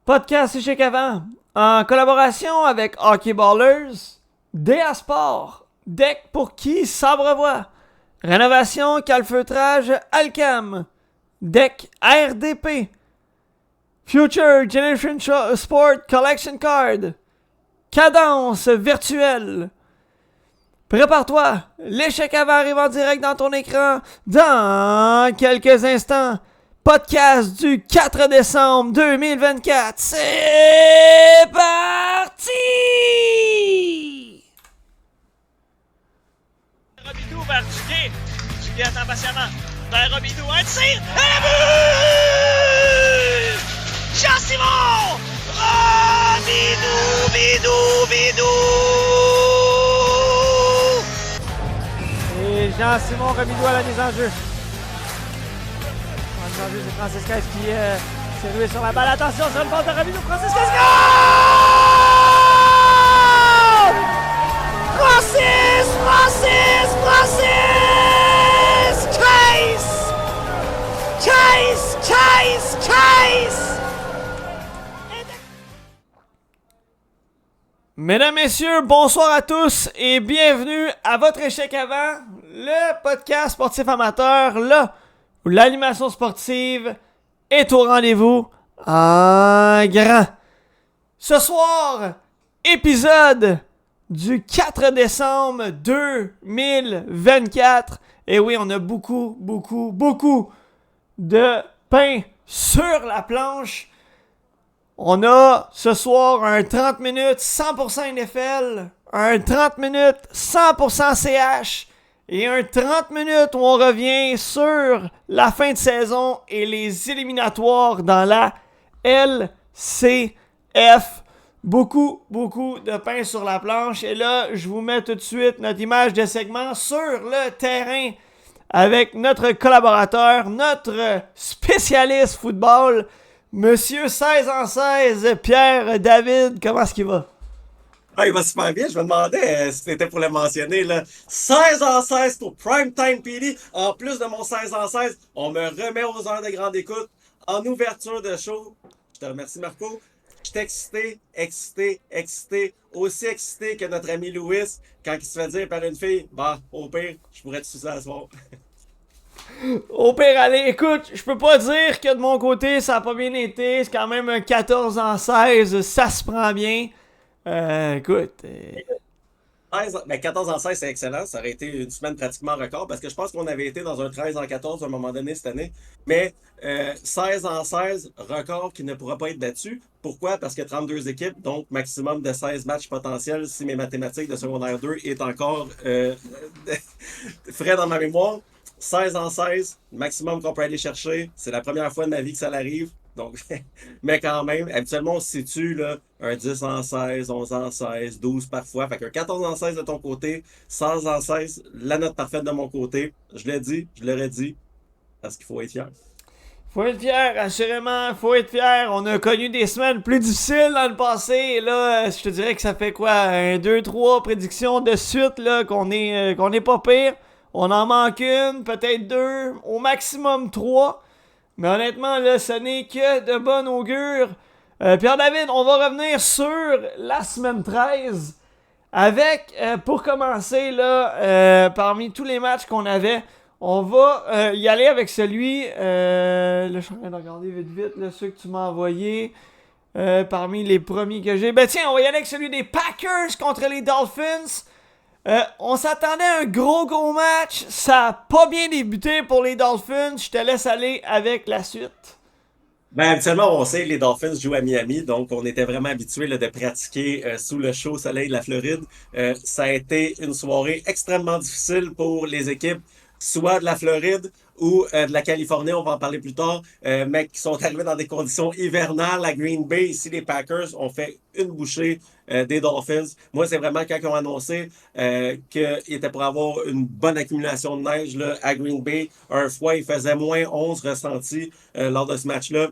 Podcast Échec avant, en collaboration avec Hockey Ballers, DA Sport, Deck pour qui s'abreuvoit, Rénovation Calfeutrage Alcam, Deck RDP, Future Generation Sport Collection Card, Cadence virtuelle. Prépare-toi, l'échec avant arrive en direct dans ton écran dans quelques instants. Podcast du 4 décembre 2024. C'est parti! Robidoux vers Duguay. Duguay attend patiemment. Vers Robidoux, un tir! Et but! Jean-Simon! Robidoux, bidou, bidou! Et Jean-Simon Robidoux à la mise en jeu. C'est Francisquez qui s'est rué sur la balle. Attention sur le bord de Robidoux. Francisquez. Goal! Francis! Chase! Mesdames, messieurs, bonsoir à tous et bienvenue à votre échec avant, le podcast sportif amateur, là où l'animation sportive est au rendez-vous en grand. Ce soir, épisode du 4 décembre 2024. Et oui, on a beaucoup de pain sur la planche. On a ce soir un 30 minutes 100% NFL, un 30 minutes 100% CH et un 30 minutes où on revient sur la fin de saison et les éliminatoires dans la LCF. Beaucoup de pain sur la planche. Et là, je vous mets tout de suite notre image de segment sur le terrain avec notre collaborateur, notre spécialiste football, Monsieur 16 en 16, Pierre David. Comment est-ce qu'il va? Ah, il va super bien. Je me demandais si c'était pour le mentionner. Là. 16 en 16 pour Primetime PD. En plus de mon 16 en 16, on me remet aux heures de grande écoute en ouverture de show. Je te remercie, Marco. Je suis excité. Aussi excité que notre ami Louis quand il se fait dire par une fille, bah, au pire, je pourrais te sucer à soir. Au pire, allez, écoute, je peux pas dire que de mon côté, ça a pas bien été. C'est quand même un 14 en 16, ça se prend bien. Écoute... 14 en 16, c'est excellent. Ça aurait été une semaine pratiquement record parce que je pense qu'on avait été dans un 13 en 14 à un moment donné cette année. Mais 16 en 16, record qui ne pourra pas être battu. Pourquoi? Parce qu'il y a 32 équipes, donc maximum de 16 matchs potentiels si mes mathématiques de secondaire 2 est encore frais dans ma mémoire. 16 en 16, maximum qu'on peut aller chercher. C'est la première fois de ma vie que ça l'arrive. Donc, mais quand même, habituellement, on se situe là, un 10 en 16, 11 en 16, 12 parfois. Fait qu'un 14 en 16 de ton côté, 16 en 16, la note parfaite de mon côté. Je l'ai dit, je l'aurais dit, parce qu'il faut être fier. Faut être fier, assurément, faut être fier. On a connu des semaines plus difficiles dans le passé. Et là, je te dirais que ça fait quoi? Un 2-3 prédictions de suite là, qu'on est pas pire. On en manque une, peut-être deux, au maximum 3. Mais honnêtement, là, ce n'est que de bon augure. Pierre-David, on va revenir sur la semaine 13 avec, pour commencer, là, parmi tous les matchs qu'on avait, on va y aller avec celui, là, je suis en train de regarder vite, là, ceux que tu m'as envoyés, parmi les premiers que j'ai. Ben tiens, on va y aller avec celui des Packers contre les Dolphins. On s'attendait à un gros match. Ça a pas bien débuté pour les Dolphins. Je te laisse aller avec la suite. Ben, habituellement, on sait que les Dolphins jouent à Miami, donc on était vraiment habitués là, de pratiquer sous le chaud soleil de la Floride. Ça a été une soirée extrêmement difficile pour les équipes, soit de la Floride ou de la Californie, on va en parler plus tard, mais qui sont arrivés dans des conditions hivernales à Green Bay. Ici, les Packers ont fait une bouchée des Dolphins. Moi, c'est vraiment quand ils ont annoncé qu'ils étaient pour avoir une bonne accumulation de neige là, à Green Bay. Un froid, il faisait moins 11 ressentis lors de ce match-là.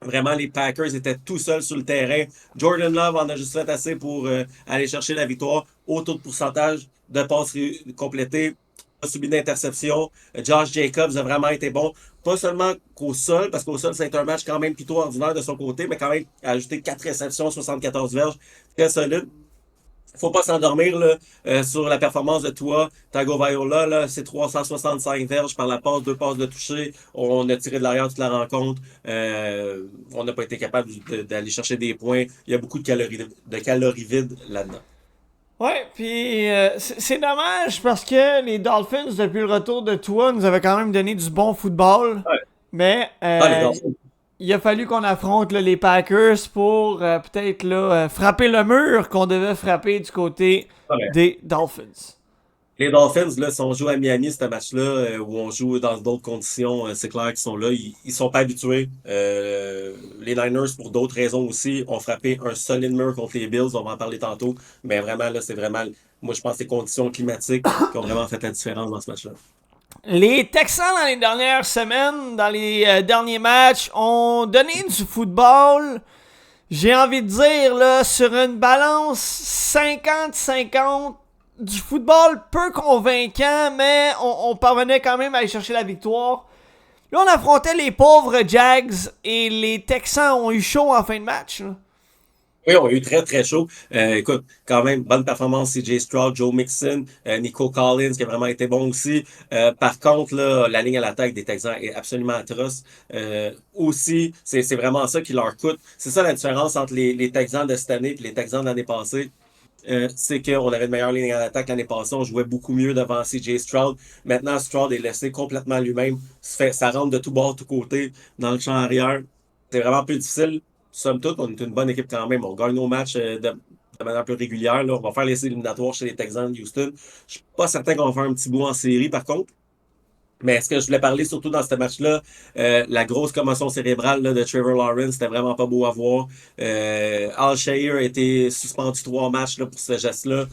Vraiment, les Packers étaient tout seuls sur le terrain. Jordan Love en a juste fait assez pour aller chercher la victoire. Au taux de pourcentage de passes complétées, pas subi d'interception. Josh Jacobs a vraiment été bon. pas seulement qu'au sol, parce qu'au sol, c'est un match quand même plutôt ordinaire de son côté, mais quand même ajouté 4 réceptions, 74 verges, très solide. Faut pas s'endormir là, sur la performance de Tua Tagovailoa. Là, c'est 365 verges par la passe, 2 passes de toucher. On a tiré de l'arrière toute la rencontre. On n'a pas été capable d'aller chercher des points. Il y a beaucoup de calories vides là-dedans. Ouais, puis c'est dommage parce que les Dolphins, depuis le retour de Tua, nous avaient quand même donné du bon football. Ouais. Mais Ah, les Dolphins. il a fallu qu'on affronte là, les Packers pour peut-être là, frapper le mur qu'on devait frapper du côté Ouais. des Dolphins. Les Dolphins, là, si on joue à Miami, ce match-là, où on joue dans d'autres conditions, c'est clair qu'ils sont là. Ils sont pas habitués. Les Niners, pour d'autres raisons aussi, ont frappé un solide mur contre les Bills. On va en parler tantôt. Mais vraiment, là, c'est vraiment, moi, je pense que les conditions climatiques qui ont vraiment fait la différence dans ce match-là. Les Texans, dans les dernières semaines, dans les derniers matchs, ont donné du football, j'ai envie de dire, là, sur une balance 50-50, du football peu convaincant, mais on parvenait quand même à aller chercher la victoire. Là, on affrontait les pauvres Jags et les Texans ont eu chaud en fin de match. Là. Oui, on a eu très, très chaud. Écoute, quand même, bonne performance, CJ Stroud, Joe Mixon, Nico Collins, qui a vraiment été bon aussi. Par contre, là, la ligne à l'attaque des Texans est absolument atroce. Aussi, c'est vraiment ça qui leur coûte. C'est ça la différence entre les Texans de cette année et les Texans de l'année passée. C'est qu'on avait une meilleure ligne à l'attaque l'année passée. On jouait beaucoup mieux devant CJ Stroud. Maintenant, Stroud est laissé complètement lui-même. Ça rentre de tout bord, de tout côté, dans le champ arrière. C'est vraiment plus difficile. Somme toute, on est une bonne équipe quand même. On gagne nos matchs de manière plus régulière. Là. On va faire les éliminatoires chez les Texans de Houston. Je suis pas certain qu'on va faire un petit bout en série, par contre. Mais est-ce que je voulais parler surtout dans ce match-là, la grosse commotion cérébrale là, de Trevor Lawrence, c'était vraiment pas beau à voir. Al Shire a été suspendu 3 matchs là, pour ce geste-là.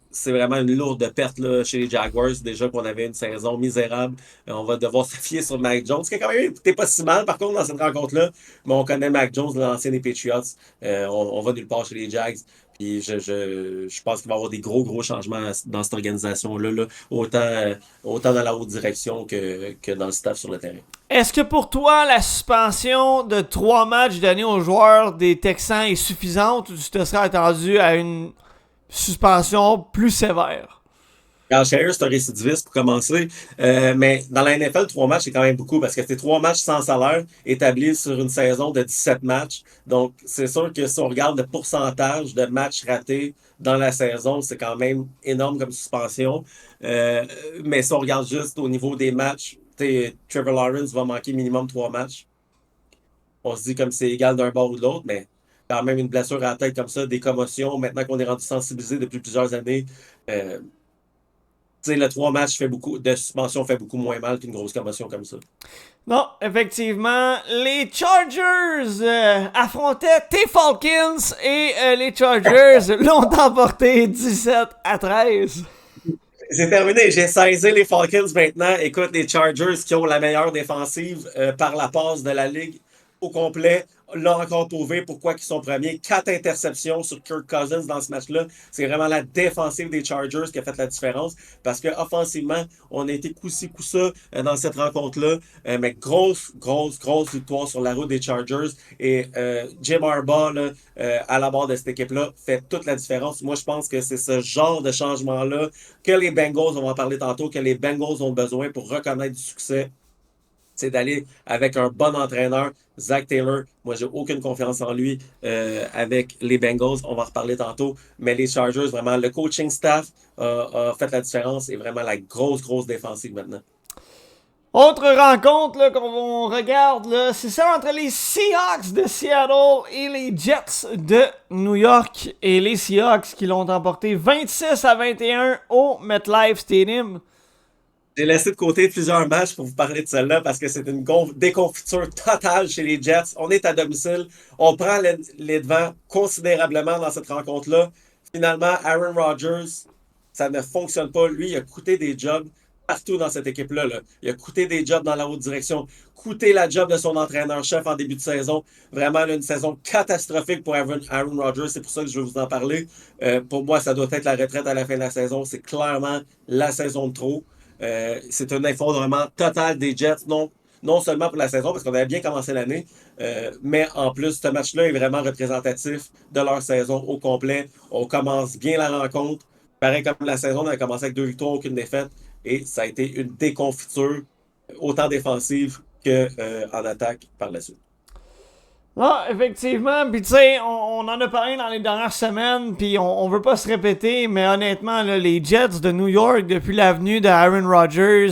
C'est vraiment une lourde perte là, chez les Jaguars. Déjà qu'on avait une saison misérable. On va devoir se fier sur Mac Jones, qui a quand même été pas si mal, par contre, dans cette rencontre-là. Mais on connaît Mac Jones, l'ancien des Patriots. On va nulle part chez les Jags. Puis je pense qu'il va y avoir des gros changements dans cette organisation-là, là, autant dans la haute direction que dans le staff sur le terrain. Est-ce que pour toi, la suspension de 3 matchs donnés aux joueurs des Texans est suffisante ou tu te serais attendu à une suspension plus sévère? Al Shire, c'est un récidiviste pour commencer. Mais dans la NFL, 3 matchs, c'est quand même beaucoup parce que c'est 3 matchs sans salaire établis sur une saison de 17 matchs. Donc, c'est sûr que si on regarde le pourcentage de matchs ratés dans la saison, c'est quand même énorme comme suspension. Mais si on regarde juste au niveau des matchs, Trevor Lawrence va manquer minimum 3 matchs. On se dit comme c'est égal d'un bord ou de l'autre, mais quand même une blessure à la tête comme ça, des commotions, maintenant qu'on est rendu sensibilisé depuis plusieurs années. euh, le 3 matchs fait beaucoup de suspension fait beaucoup moins mal qu'une grosse commotion comme ça. Non, effectivement, les Chargers affrontaient tes Falcons et les Chargers l'ont emporté 17-13. C'est terminé, j'ai saisi les Falcons maintenant. Écoute, les Chargers qui ont la meilleure défensive par la passe de la ligue au complet. Là encore prouvé pourquoi ils sont premiers. 4 interceptions sur Kirk Cousins dans ce match-là. C'est vraiment la défensive des Chargers qui a fait la différence. Parce que offensivement, on a été coup-ci, coup-ça dans cette rencontre-là. Mais grosse victoire sur la route des Chargers. Et Jim Harbaugh, là, à la barre de cette équipe-là, fait toute la différence. Moi, je pense que c'est ce genre de changement-là que les Bengals, on va en parler tantôt, que les Bengals ont besoin pour reconnaître du succès. C'est d'aller avec un bon entraîneur, Zach Taylor. Moi, j'ai aucune confiance en lui avec les Bengals. On va en reparler tantôt. Mais les Chargers, vraiment, le coaching staff a fait la différence et vraiment la grosse défensive maintenant. Autre rencontre là, qu'on regarde, là, c'est ça entre les Seahawks de Seattle et les Jets de New York. Et les Seahawks qui l'ont emporté 26-21 au MetLife Stadium. J'ai laissé de côté plusieurs matchs pour vous parler de celle-là parce que c'est une déconfiture totale chez les Jets. On est à domicile. On prend les devants considérablement dans cette rencontre-là. Finalement, Aaron Rodgers, ça ne fonctionne pas. Lui, il a coûté des jobs partout dans cette équipe-là. Là. Il a coûté des jobs dans la haute direction, coûté la job de son entraîneur-chef en début de saison. Vraiment là, une saison catastrophique pour Aaron Rodgers. C'est pour ça que je vais vous en parler. Pour moi, ça doit être la retraite à la fin de la saison. C'est clairement la saison de trop. C'est un effondrement total des Jets, non seulement pour la saison, parce qu'on avait bien commencé l'année, mais en plus, ce match-là est vraiment représentatif de leur saison au complet. On commence bien la rencontre. Pareil comme la saison, on a commencé avec 2 victoires, aucune défaite, et ça a été une déconfiture, autant défensive qu'en attaque par la suite. Non, effectivement, puis tu sais, on en a parlé dans les dernières semaines, puis on veut pas se répéter, mais honnêtement, là, les Jets de New York, depuis l'avenue de Aaron Rodgers,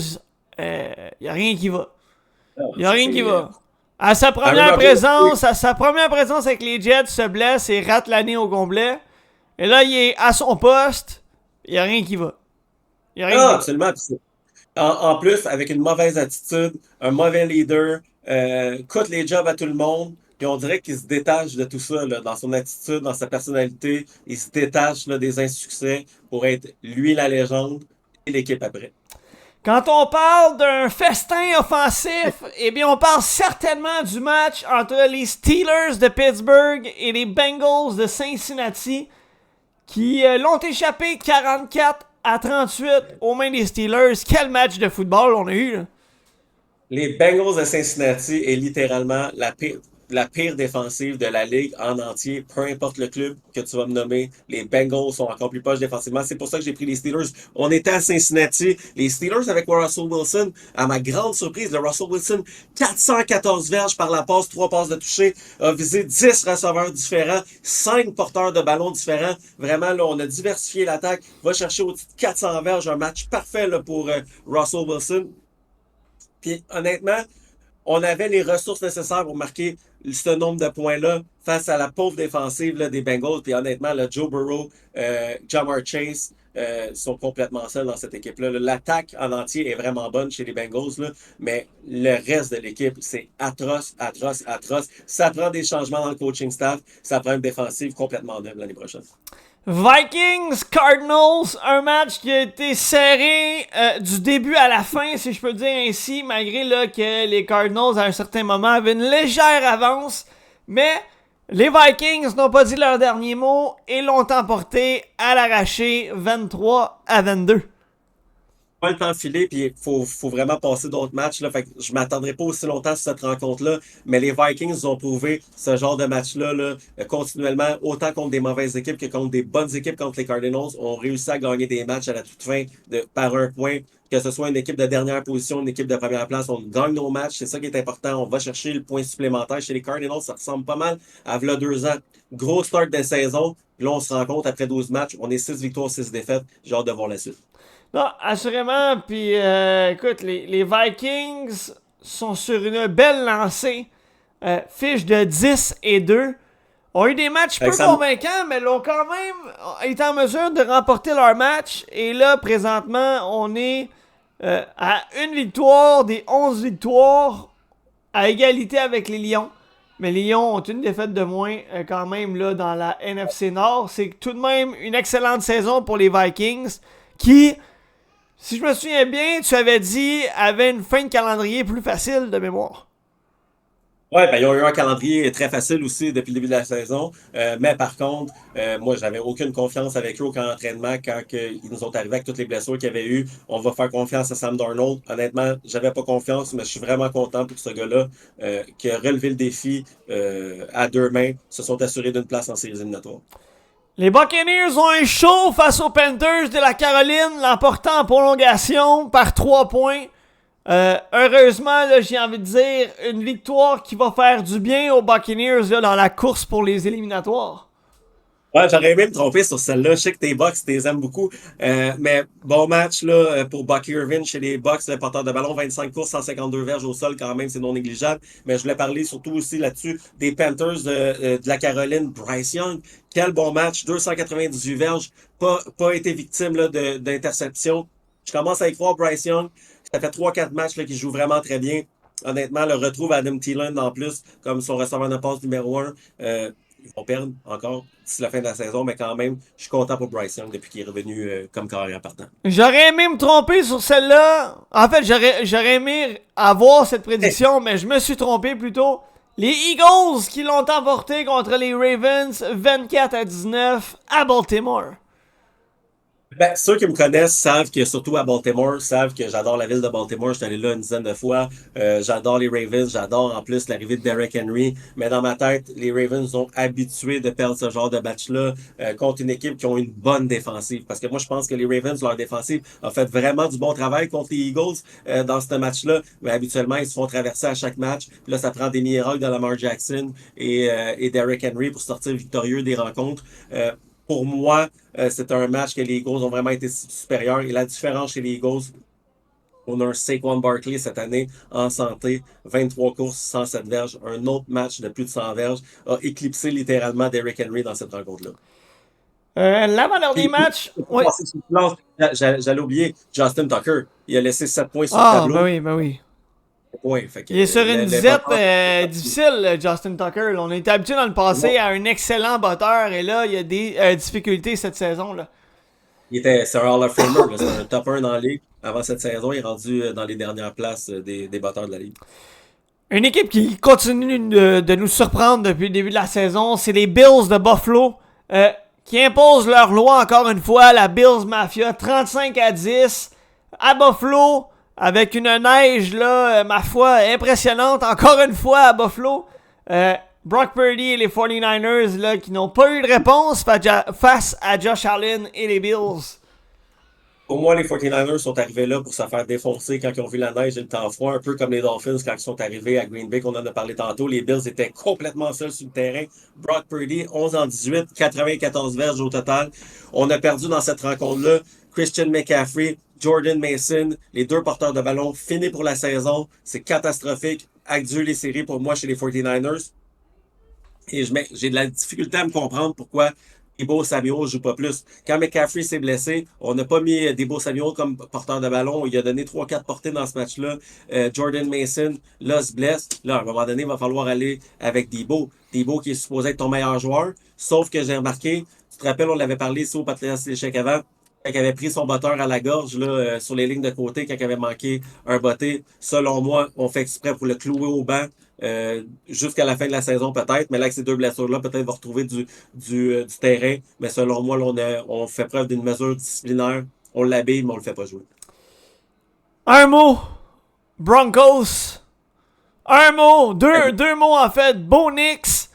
y a rien qui va. Y a rien qui va. À sa première présence avec les Jets, se blesse et rate l'année au complet. Et là, il est à son poste, y a rien qui va. Y a rien qui va. Absolument. En plus, avec une mauvaise attitude, un mauvais leader, coûte les jobs à tout le monde. Puis on dirait qu'il se détache de tout ça, là, dans son attitude, dans sa personnalité. Il se détache là, des insuccès pour être lui la légende et l'équipe après. Quand on parle d'un festin offensif, eh bien, on parle certainement du match entre les Steelers de Pittsburgh et les Bengals de Cincinnati qui l'ont échappé 44-38 aux mains des Steelers. Quel match de football on a eu, là. Les Bengals de Cincinnati est littéralement la pire défensive de la ligue en entier, peu importe le club que tu vas me nommer. Les Bengals sont encore plus poches défensivement. C'est pour ça que j'ai pris les Steelers. On était à Cincinnati. Les Steelers avec Russell Wilson, à ma grande surprise, le Russell Wilson, 414 verges par la passe, 3 passes de toucher, a visé 10 receveurs différents, 5 porteurs de ballons différents. Vraiment, là, on a diversifié l'attaque. Va chercher au-dessus de 400 verges. Un match parfait là, pour Russell Wilson. Puis honnêtement, on avait les ressources nécessaires pour marquer ce nombre de points-là face à la pauvre défensive là, des Bengals. Puis honnêtement, là, Joe Burrow, Ja'Marr Chase sont complètement seuls dans cette équipe-là. L'attaque en entier est vraiment bonne chez les Bengals, là, mais le reste de l'équipe, c'est atroce, atroce, atroce. Ça prend des changements dans le coaching staff. Ça prend une défensive complètement neuve l'année prochaine. Vikings-Cardinals, un match qui a été serré du début à la fin, si je peux dire ainsi, malgré là, que les Cardinals, à un certain moment, avaient une légère avance. Mais les Vikings n'ont pas dit leur dernier mot et l'ont emporté à l'arraché 23-22. Pas le temps filer, puis il faut vraiment passer d'autres matchs. Là. Fait que je m'attendrai pas aussi longtemps sur cette rencontre-là, mais les Vikings ont prouvé ce genre de match-là là, continuellement, autant contre des mauvaises équipes que contre des bonnes équipes, contre les Cardinals. On réussit à gagner des matchs à la toute fin par un point. Que ce soit une équipe de dernière position, une équipe de première place, on gagne nos matchs. C'est ça qui est important. On va chercher le point supplémentaire. Chez les Cardinals, ça ressemble pas mal à v'là 2 ans. Gros start de saison. Puis là, on se rend compte après 12 matchs. On est 6 victoires, 6 défaites. J'ai hâte de voir la suite. Non, assurément. Puis, écoute, les Vikings sont sur une belle lancée. Fiche de 10-2. Ont eu des matchs peu convaincants, mais l'ont quand même été en mesure de remporter leur match. Et là, présentement, on est à une victoire des 11 victoires, à égalité avec les Lions. Mais les Lions ont une défaite de moins quand même là dans la NFC Nord. C'est tout de même une excellente saison pour les Vikings qui, si je me souviens bien, tu avais dit, avaient une fin de calendrier plus facile de mémoire. Ouais, ben, ils ont eu un calendrier très facile aussi depuis le début de la saison. Mais par contre, moi, j'avais aucune confiance avec eux au camp d'entraînement quand ils nous ont arrivé avec toutes les blessures qu'il y avait eu. On va faire confiance à Sam Darnold. Honnêtement, j'avais pas confiance, mais je suis vraiment content pour ce gars-là qui a relevé le défi à 2 mains, se sont assurés d'une place en séries éliminatoires. Les Buccaneers ont un show face aux Panthers de la Caroline, l'emportant en prolongation par 3 points. Heureusement, là, j'ai envie de dire, une victoire qui va faire du bien aux Buccaneers là, dans la course pour les éliminatoires. Ouais, j'aurais aimé me tromper sur celle-là. Je sais que tes Bucks, t'es aimes beaucoup. Mais bon match là, pour Bucky Irvin chez les Bucks, le porteur de ballon, 25 courses, 152 verges au sol quand même, c'est non négligeable. Mais je voulais parler surtout aussi là-dessus des Panthers de la Caroline. Bryce Young, quel bon match, 298 verges, pas été victime là, d'interception. Je commence à y croire, Bryce Young. Ça fait 3-4 matchs là, qu'il joue vraiment très bien. Honnêtement, le retrouve Adam Thielen en plus comme son receveur de passe numéro 1. Ils vont perdre encore d'ici la fin de la saison, mais quand même, je suis content pour Bryce Young depuis qu'il est revenu comme carrière partant. J'aurais aimé me tromper sur celle-là. En fait, j'aurais aimé avoir cette prédiction, mais je me suis trompé plutôt. Les Eagles qui l'ont emporté contre les Ravens 24-19 à Baltimore. Ben, ceux qui me connaissent savent que, surtout à Baltimore, savent que j'adore la ville de Baltimore. Je suis allé là une dizaine de fois. J'adore les Ravens. J'adore en plus l'arrivée de Derrick Henry. Mais dans ma tête, les Ravens sont habitués de perdre ce genre de match-là contre une équipe qui ont une bonne défensive. Parce que moi, je pense que les Ravens, leur défensive, a fait vraiment du bon travail contre les Eagles dans ce match-là. Mais habituellement, ils se font traverser à chaque match. Puis là, ça prend des miracles de Lamar Jackson et Derrick Henry pour sortir victorieux des rencontres. Pour moi, c'est un match que les Eagles ont vraiment été supérieurs. Et la différence chez les Eagles, on a un Saquon Barkley cette année en santé, 23 courses, 107 verges. Un autre match de plus de 100 verges a éclipsé littéralement Derrick Henry dans cette rencontre-là. L'avant-dernier Puis, match, pour oui. passer sur le plan, j'allais oublier Justin Tucker. Il a laissé 7 points sur le Ah, tableau. ben oui, ben oui. Ouais, fait que, Il est sur une le disette batteur- difficile, Justin Tucker. Là, on était habitué dans le passé à un excellent batteur et là, il y a des difficultés cette saison. Là. c'est un Hall of Famer, là. C'est un top 1 dans la ligue. Avant cette saison, il est rendu dans les dernières places des batteurs de la ligue. Une équipe qui continue de nous surprendre depuis le début de la saison, c'est les Bills de Buffalo qui imposent leur loi encore une fois, la Bills Mafia, 35-10 à Buffalo. Avec une neige, là, ma foi, impressionnante. Encore une fois à Buffalo. Brock Purdy et les 49ers, là, qui n'ont pas eu de réponse face à Josh Allen et les Bills. Pour moi, les 49ers sont arrivés là pour se faire défoncer quand ils ont vu la neige et le temps froid, un peu comme les Dolphins quand ils sont arrivés à Green Bay, qu'on en a parlé tantôt. Les Bills étaient complètement seuls sur le terrain. Brock Purdy, 11 en 18, 94 verges au total. On a perdu dans cette rencontre-là Christian McCaffrey, Jordan Mason, les deux porteurs de ballon, finis pour la saison. C'est catastrophique. Adieu les séries pour moi chez les 49ers. Et j'ai de la difficulté à me comprendre pourquoi Debo Samuel joue pas plus. Quand McCaffrey s'est blessé, on n'a pas mis Debo Samuel comme porteur de ballon. Il a donné 3-4 portées dans ce match-là. Jordan Mason, là, se blesse. Là, à un moment donné, il va falloir aller avec Debo. Debo qui est supposé être ton meilleur joueur. Sauf que j'ai remarqué, tu te rappelles, on l'avait parlé ici au Patriots l'échec avant, quand il avait pris son botteur à la gorge là, sur les lignes de côté, quand il avait manqué un botté, selon moi, on fait exprès pour le clouer au banc jusqu'à la fin de la saison peut-être. Mais là, avec ces deux blessures-là, peut-être il va retrouver du terrain. Mais selon moi, là, on fait preuve d'une mesure disciplinaire. On l'habille, mais on le fait pas jouer. Un mot. Broncos. Un mot. Deux mots en fait. Bo Nix.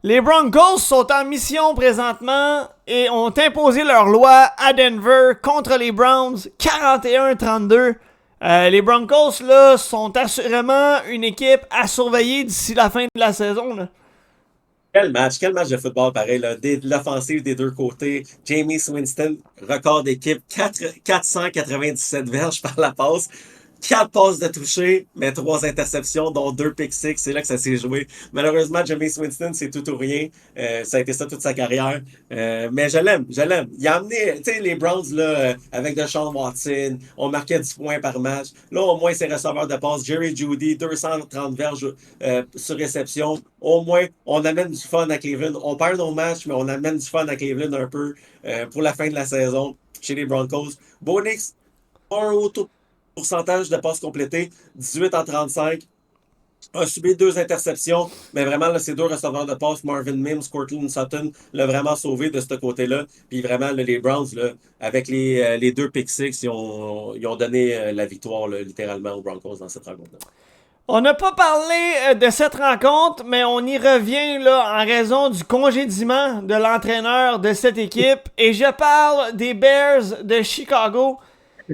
Les Broncos sont en mission présentement et ont imposé leur loi à Denver contre les Browns 41-32. Les Broncos là sont assurément une équipe à surveiller d'ici la fin de la saison. Là. Quel match de football pareil, là. L'offensive des deux côtés. Jameis Winston, record d'équipe, 497 verges par la passe. 4 passes de toucher, mais 3 interceptions, dont 2 pick six. C'est là que ça s'est joué. Malheureusement, Jameis Winston, c'est tout ou rien. Ça a été ça toute sa carrière. Mais je l'aime, je l'aime. Il a amené, tu sais, les Browns, là, avec Deshaun Watson, on marquait 10 points par match. Là, au moins, ses receveurs de passe, Jerry Jeudy, 230 verges sur réception. Au moins, on amène du fun à Cleveland. On perd nos matchs, mais on amène du fun à Cleveland un peu pour la fin de la saison chez les Broncos. Bo Nix, un haut pourcentage de passes complétées, 18 en 35. A subi 2 interceptions, mais vraiment, là, ces deux receveurs de passe, Marvin Mims, Courtland Sutton, l'ont vraiment sauvé de ce côté-là. Puis vraiment, là, les Browns, là, avec les 2 pick six, ils ont donné la victoire, là, littéralement, aux Broncos dans cette rencontre-là. On n'a pas parlé de cette rencontre, mais on y revient là en raison du congédiement de l'entraîneur de cette équipe. Et je parle des Bears de Chicago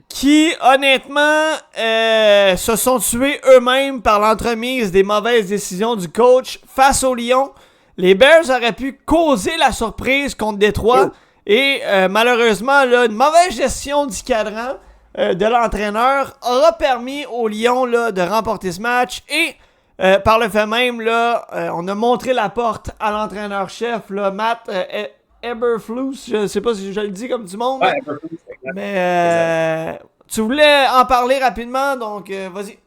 qui, honnêtement, se sont tués eux-mêmes par l'entremise des mauvaises décisions du coach face aux Lions. Les Bears auraient pu causer la surprise contre Détroit. Et malheureusement, là, une mauvaise gestion du cadran de l'entraîneur aura permis aux Lions là, de remporter ce match. Et par le fait même, là, on a montré la porte à l'entraîneur-chef, là, Matt Eberflus. Je ne sais pas si je le dis comme du monde. Ouais, Eberflus, exact. Mais tu voulais en parler rapidement, donc vas-y.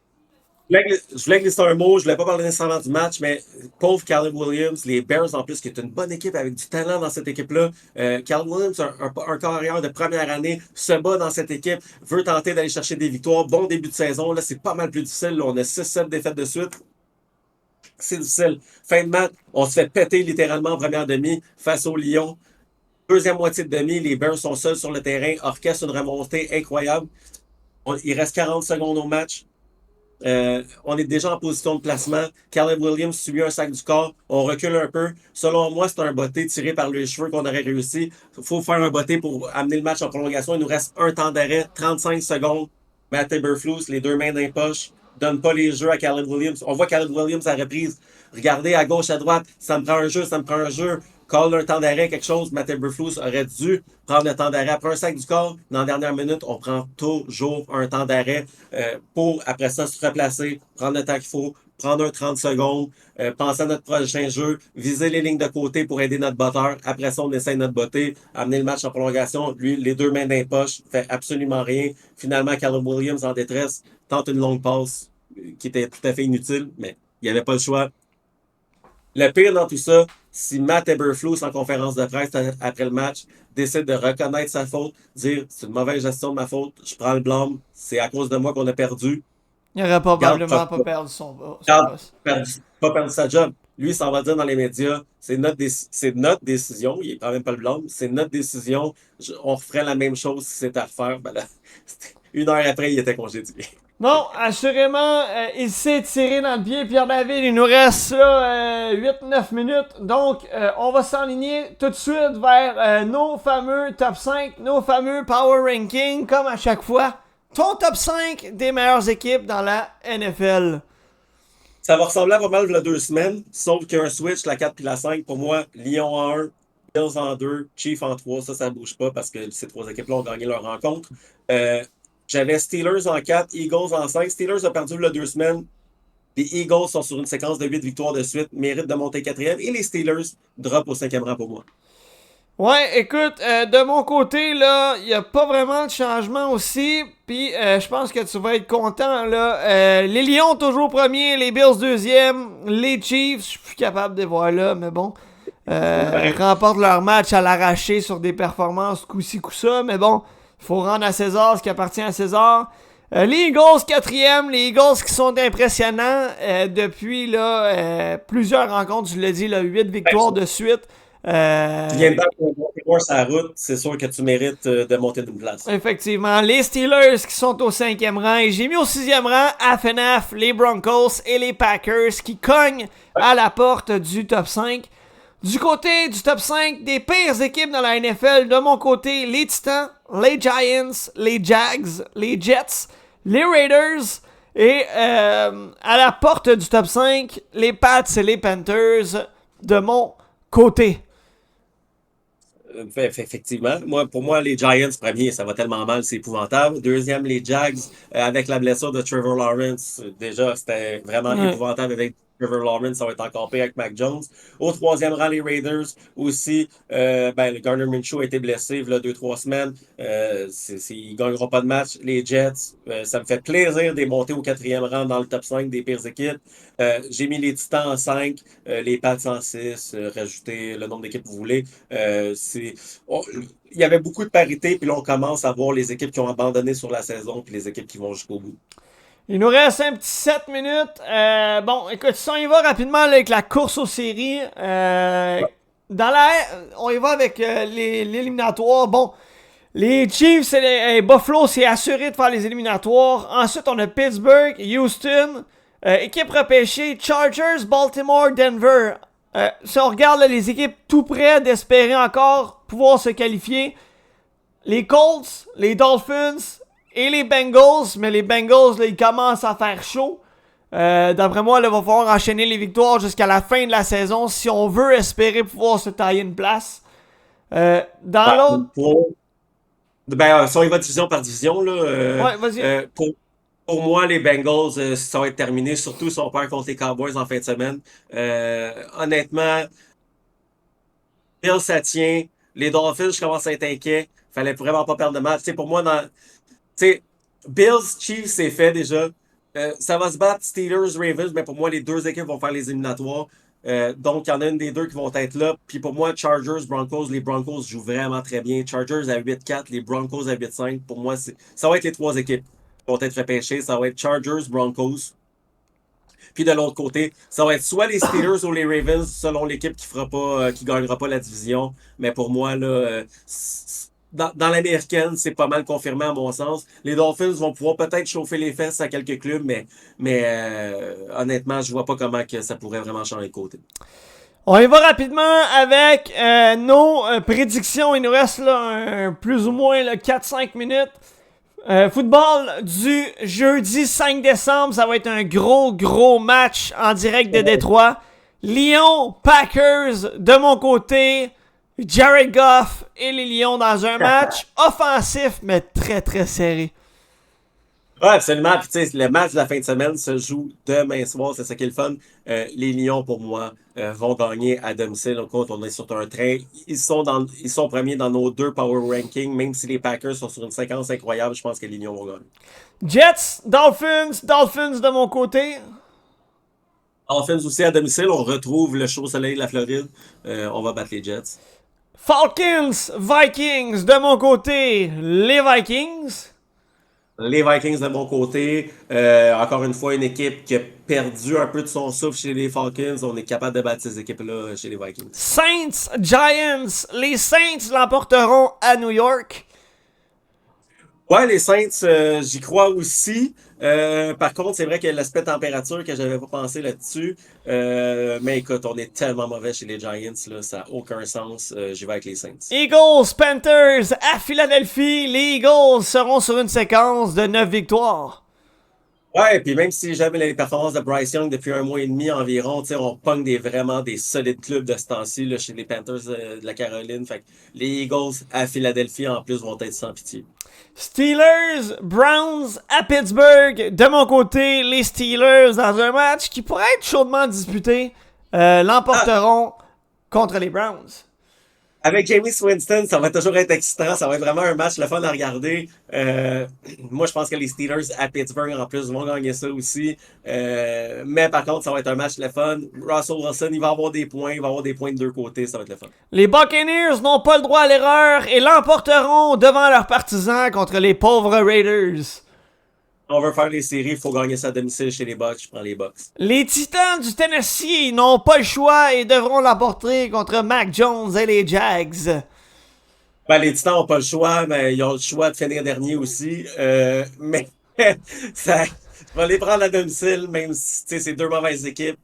Je voulais glisser un mot, je voulais pas parler nécessairement du match, mais pauvre Caleb Williams, les Bears en plus, qui est une bonne équipe avec du talent dans cette équipe-là. Caleb Williams, un carrière de première année, se bat dans cette équipe, veut tenter d'aller chercher des victoires. Bon début de saison, là, c'est pas mal plus difficile. Là, on a 6-7 défaites de suite. C'est difficile. Fin de match, on se fait péter littéralement en première demi face aux Lions. Deuxième moitié de demi, les Bears sont seuls sur le terrain, orchestrent une remontée incroyable. Il reste 40 secondes au match. On est déjà en position de placement. Caleb Williams subit un sac du corps. On recule un peu. Selon moi, c'est un botté tiré par les cheveux qu'on aurait réussi. Il faut faire un botté pour amener le match en prolongation. Il nous reste un temps d'arrêt, 35 secondes. Matt Eberflus, les deux mains dans les poches, donne pas les jeux à Caleb Williams. On voit Caleb Williams à la reprise. Regardez à gauche, à droite. Ça me prend un jeu, ça me prend un jeu. Call un temps d'arrêt, quelque chose. Matt Eberflus aurait dû prendre le temps d'arrêt. Après un sac du corps, dans la dernière minute, on prend toujours un temps d'arrêt pour, après ça, se replacer, prendre le temps qu'il faut, prendre un 30 secondes, penser à notre prochain jeu, viser les lignes de côté pour aider notre botteur. Après ça, on essaye notre botté, amener le match en prolongation. Lui, les deux mains dans les poches, fait absolument rien. Finalement, Caleb Williams, en détresse, tente une longue passe qui était tout à fait inutile, mais il n'y avait pas le choix. Le pire dans tout ça, si Matt Eberflus, en conférence de presse après le match, décide de reconnaître sa faute, dire c'est une mauvaise gestion de ma faute, je prends le blâme, c'est à cause de moi qu'on a perdu. Il aurait probablement pas perdu son poste. Pas perdu sa job. Lui, ça va dire dans les médias, c'est notre décision, il prend même pas le blâme, c'est notre décision, on referait la même chose si c'était à refaire. Ben là, une heure après, il était congédié. Non, assurément, il s'est tiré dans le pied, Pierre-David. Il nous reste là 8-9 minutes. Donc, on va s'enligner tout de suite vers nos fameux top 5, nos fameux power rankings, comme à chaque fois. Ton top 5 des meilleures équipes dans la NFL. Ça va ressembler à pas mal de 2 semaines, sauf qu'il y a un switch, la 4 puis la 5. Pour moi, Lyon en 1, Bills en 2, Chiefs en 3. Ça bouge pas parce que ces trois équipes-là ont gagné leur rencontre. J'avais Steelers en 4, Eagles en 5. Steelers a perdu le 2 semaines. Les Eagles sont sur une séquence de 8 victoires de suite, méritent de monter 4e. Et les Steelers drop au 5e rang pour moi. Ouais, écoute, de mon côté, là, il n'y a pas vraiment de changement aussi. Puis, je pense que tu vas être content, là. Les Lions, toujours premier. Les Bills, deuxième. Les Chiefs, je suis plus capable de voir là, mais bon. Remportent leur match à l'arraché sur des performances coup-ci, coup-ça. Mais bon, il faut rendre à César ce qui appartient à César. Les Eagles, quatrième. Les Eagles qui sont impressionnants depuis là, plusieurs rencontres. Je l'ai dit, là, 8 victoires de suite. Tu viens de battre un sur la route, c'est sûr que tu mérites de monter d'une place. Effectivement. Les Steelers qui sont au 5e rang. Et j'ai mis au 6e rang FNF, les Broncos et les Packers qui cognent à la porte du top 5. Du côté du top 5 des pires équipes dans la NFL, de mon côté, les Titans, les Giants, les Jags, les Jets, les Raiders et à la porte du top 5, les Pats et les Panthers de mon côté. Effectivement. Pour moi, les Giants, premier, ça va tellement mal, c'est épouvantable. Deuxième, les Jags, avec la blessure de Trevor Lawrence. Déjà, c'était vraiment épouvantable avec Trevor Lawrence, ça va être encore pire avec Mac Jones. Au troisième rang, les Raiders aussi. Le Gardner Minshew a été blessé il y a 2-3 semaines. Ils ne gagneront pas de match. Les Jets, ça me fait plaisir de les monter au 4e rang dans le top 5 des pires équipes. J'ai mis les Titans en 5, les Pats en 6, rajoutez le nombre d'équipes que vous voulez. Il y avait beaucoup de parité, puis là, on commence à voir les équipes qui ont abandonné sur la saison, puis les équipes qui vont jusqu'au bout. Il nous reste un petit 7 minutes. Bon, écoute, si on y va rapidement là, avec la course aux séries, on y va avec l'éliminatoire. Bon, les Chiefs et Buffalo, c'est assuré de faire les éliminatoires. Ensuite, on a Pittsburgh, Houston, équipe repêchée, Chargers, Baltimore, Denver. Si on regarde là, les équipes tout près d'espérer encore pouvoir se qualifier, les Colts, les Dolphins et les Bengals, mais les Bengals, là, ils commencent à faire chaud. D'après moi, il va falloir enchaîner les victoires jusqu'à la fin de la saison si on veut espérer pouvoir se tailler une place. L'autre... Si on y va division par division, là, ouais, vas-y. Pour moi, les Bengals, ça va être terminé, surtout si on perd contre les Cowboys en fin de semaine. Honnêtement, Bills, ça tient. Les Dolphins, je commence à être inquiet. Fallait vraiment pas perdre de match. T'sais, pour moi, Bills, Chiefs, c'est fait déjà. Ça va se battre Steelers, Ravens, mais pour moi, les deux équipes vont faire les éliminatoires. Donc, il y en a une des deux qui vont être là. Puis pour moi, Chargers, Broncos, les Broncos jouent vraiment très bien. Chargers à 8-4, les Broncos à 8-5. Pour moi, ça va être les trois équipes qui vont être repêchées. Ça va être Chargers, Broncos. Puis de l'autre côté, ça va être soit les Steelers ou les Ravens, selon l'équipe qui gagnera pas la division. Mais pour moi, là, dans l'américaine, c'est pas mal confirmé à mon sens. Les Dolphins vont pouvoir peut-être chauffer les fesses à quelques clubs, mais honnêtement, je vois pas comment que ça pourrait vraiment changer de côté. On y va rapidement avec nos prédictions. Il nous reste là plus ou moins 4-5 minutes. Football du jeudi 5 décembre, ça va être un gros match en direct de Détroit. Lyon, Packers, de mon côté, Jared Goff et les Lions dans un match offensif, mais très serré. Ouais, absolument. Puis, tu sais, le match de la fin de semaine se joue demain soir. C'est ça qui est le fun. Les Lions, pour moi, vont gagner à domicile. Donc, on est sur un train. Ils sont premiers dans nos 2 power rankings. Même si les Packers sont sur une séquence incroyable, je pense que les Lions vont gagner. Jets, Dolphins de mon côté. Dolphins aussi à domicile. On retrouve le chaud soleil de la Floride. On va battre les Jets. Falcons, Vikings de mon côté. Les Vikings. Les Vikings de mon côté, encore une fois, une équipe qui a perdu un peu de son souffle chez les Falcons. On est capable de battre ces équipes-là chez les Vikings. Saints, Giants. Les Saints l'emporteront à New York. Ouais, les Saints, j'y crois aussi. Par contre, c'est vrai que l'aspect température que j'avais pas pensé là-dessus. Mais écoute, on est tellement mauvais chez les Giants, là, ça n'a aucun sens. J'y vais avec les Saints. Eagles, Panthers à Philadelphie. Les Eagles seront sur une séquence de 9 victoires. Ouais, puis même si j'aime les performances de Bryce Young depuis 1 mois et demi environ, on pogne vraiment des solides clubs de ce temps-ci là, chez les Panthers de la Caroline. Fait que les Eagles à Philadelphie en plus vont être sans pitié. Steelers, Browns à Pittsburgh. De mon côté, les Steelers dans un match qui pourrait être chaudement disputé l'emporteront contre les Browns. Avec Jameis Winston, ça va toujours être excitant. Ça va être vraiment un match le fun à regarder. Moi, je pense que les Steelers à Pittsburgh, en plus, vont gagner ça aussi. Mais par contre, ça va être un match le fun. Russell Wilson, il va avoir des points. Il va avoir des points de deux côtés. Ça va être le fun. Les Buccaneers n'ont pas le droit à l'erreur et l'emporteront devant leurs partisans contre les pauvres Raiders. On veut faire les séries, il faut gagner ça à domicile chez les Bucks. Je prends les Bucks. Les Titans du Tennessee n'ont pas le choix et devront l'emporter contre Mac Jones et les Jags. Ben, les Titans n'ont pas le choix, mais ils ont le choix de finir dernier aussi. Mais ça, je vais les prendre à domicile, même si c'est 2 mauvaises équipes.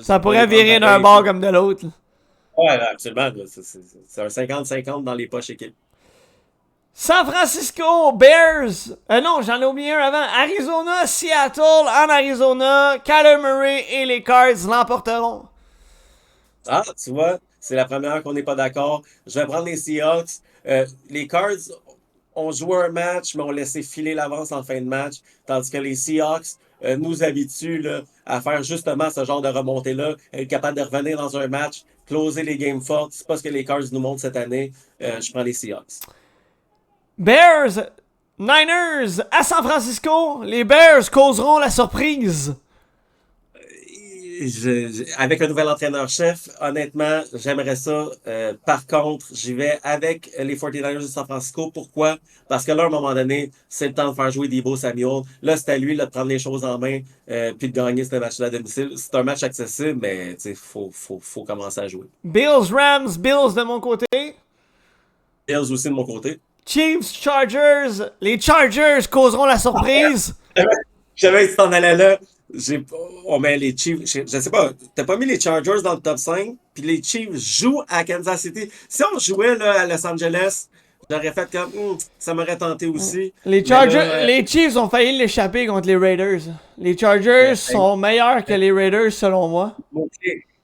Ça pourrait virer d'un bord comme de l'autre. Ouais, absolument. C'est un 50-50 dans les poches équipes. San Francisco, Bears. Non, j'en ai oublié un avant. Arizona, Seattle, en Arizona. Kyler Murray et les Cards l'emporteront. Ah, tu vois, c'est la première qu'on n'est pas d'accord. Je vais prendre les Seahawks. Les Cards ont joué un match, mais ont laissé filer l'avance en fin de match. Tandis que les Seahawks nous habituent là, à faire justement ce genre de remontée-là, être capable de revenir dans un match, closer les games fortes. C'est pas ce que les Cards nous montrent cette année. Je prends les Seahawks. Bears, Niners à San Francisco. Les Bears causeront la surprise. Avec un nouvel entraîneur-chef, honnêtement, j'aimerais ça. Par contre, j'y vais avec les 49ers de San Francisco. Pourquoi? Parce que là, à un moment donné, c'est le temps de faire jouer Deebo Samuel. Là, c'est à lui là, de prendre les choses en main puis de gagner ce match-là à domicile. C'est un match accessible, mais il faut commencer à jouer. Bills, Rams, Bills de mon côté. Bills aussi de mon côté. Chiefs, Chargers. Les Chargers causeront la surprise. Je savais que tu t'en allais là. On met les Chiefs. Je sais pas, t'as pas mis les Chargers dans le top 5, puis les Chiefs jouent à Kansas City. Si on jouait là, à Los Angeles, j'aurais fait comme ça m'aurait tenté aussi. Les Chargers, les Chiefs ont failli l'échapper contre les Raiders. Les Chargers sont meilleurs que les Raiders selon moi.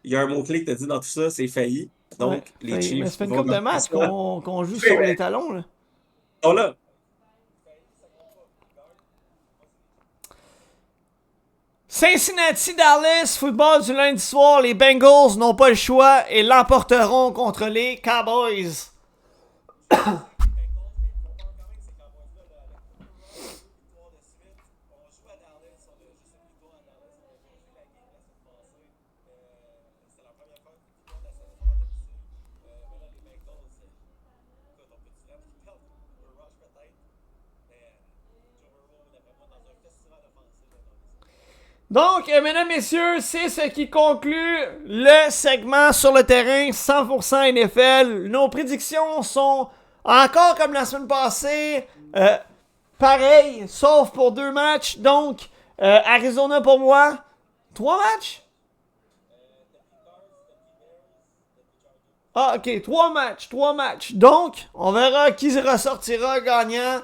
Il y a un mot-clé que t'as dit dans tout ça, c'est failli. Donc, les Chiefs. Mais ça fait une couple de matchs qu'on joue sur les talons. Là. Ils sont là. Cincinnati, Dallas, football du lundi soir. Les Bengals n'ont pas le choix et l'emporteront contre les Cowboys. Donc, mesdames, messieurs, c'est ce qui conclut le segment sur le terrain 100% NFL. Nos prédictions sont encore comme la semaine passée, pareil, sauf pour 2 matchs. Donc, Arizona pour moi, 3 matchs? Ah, ok, 3 matchs. Donc, on verra qui ressortira gagnant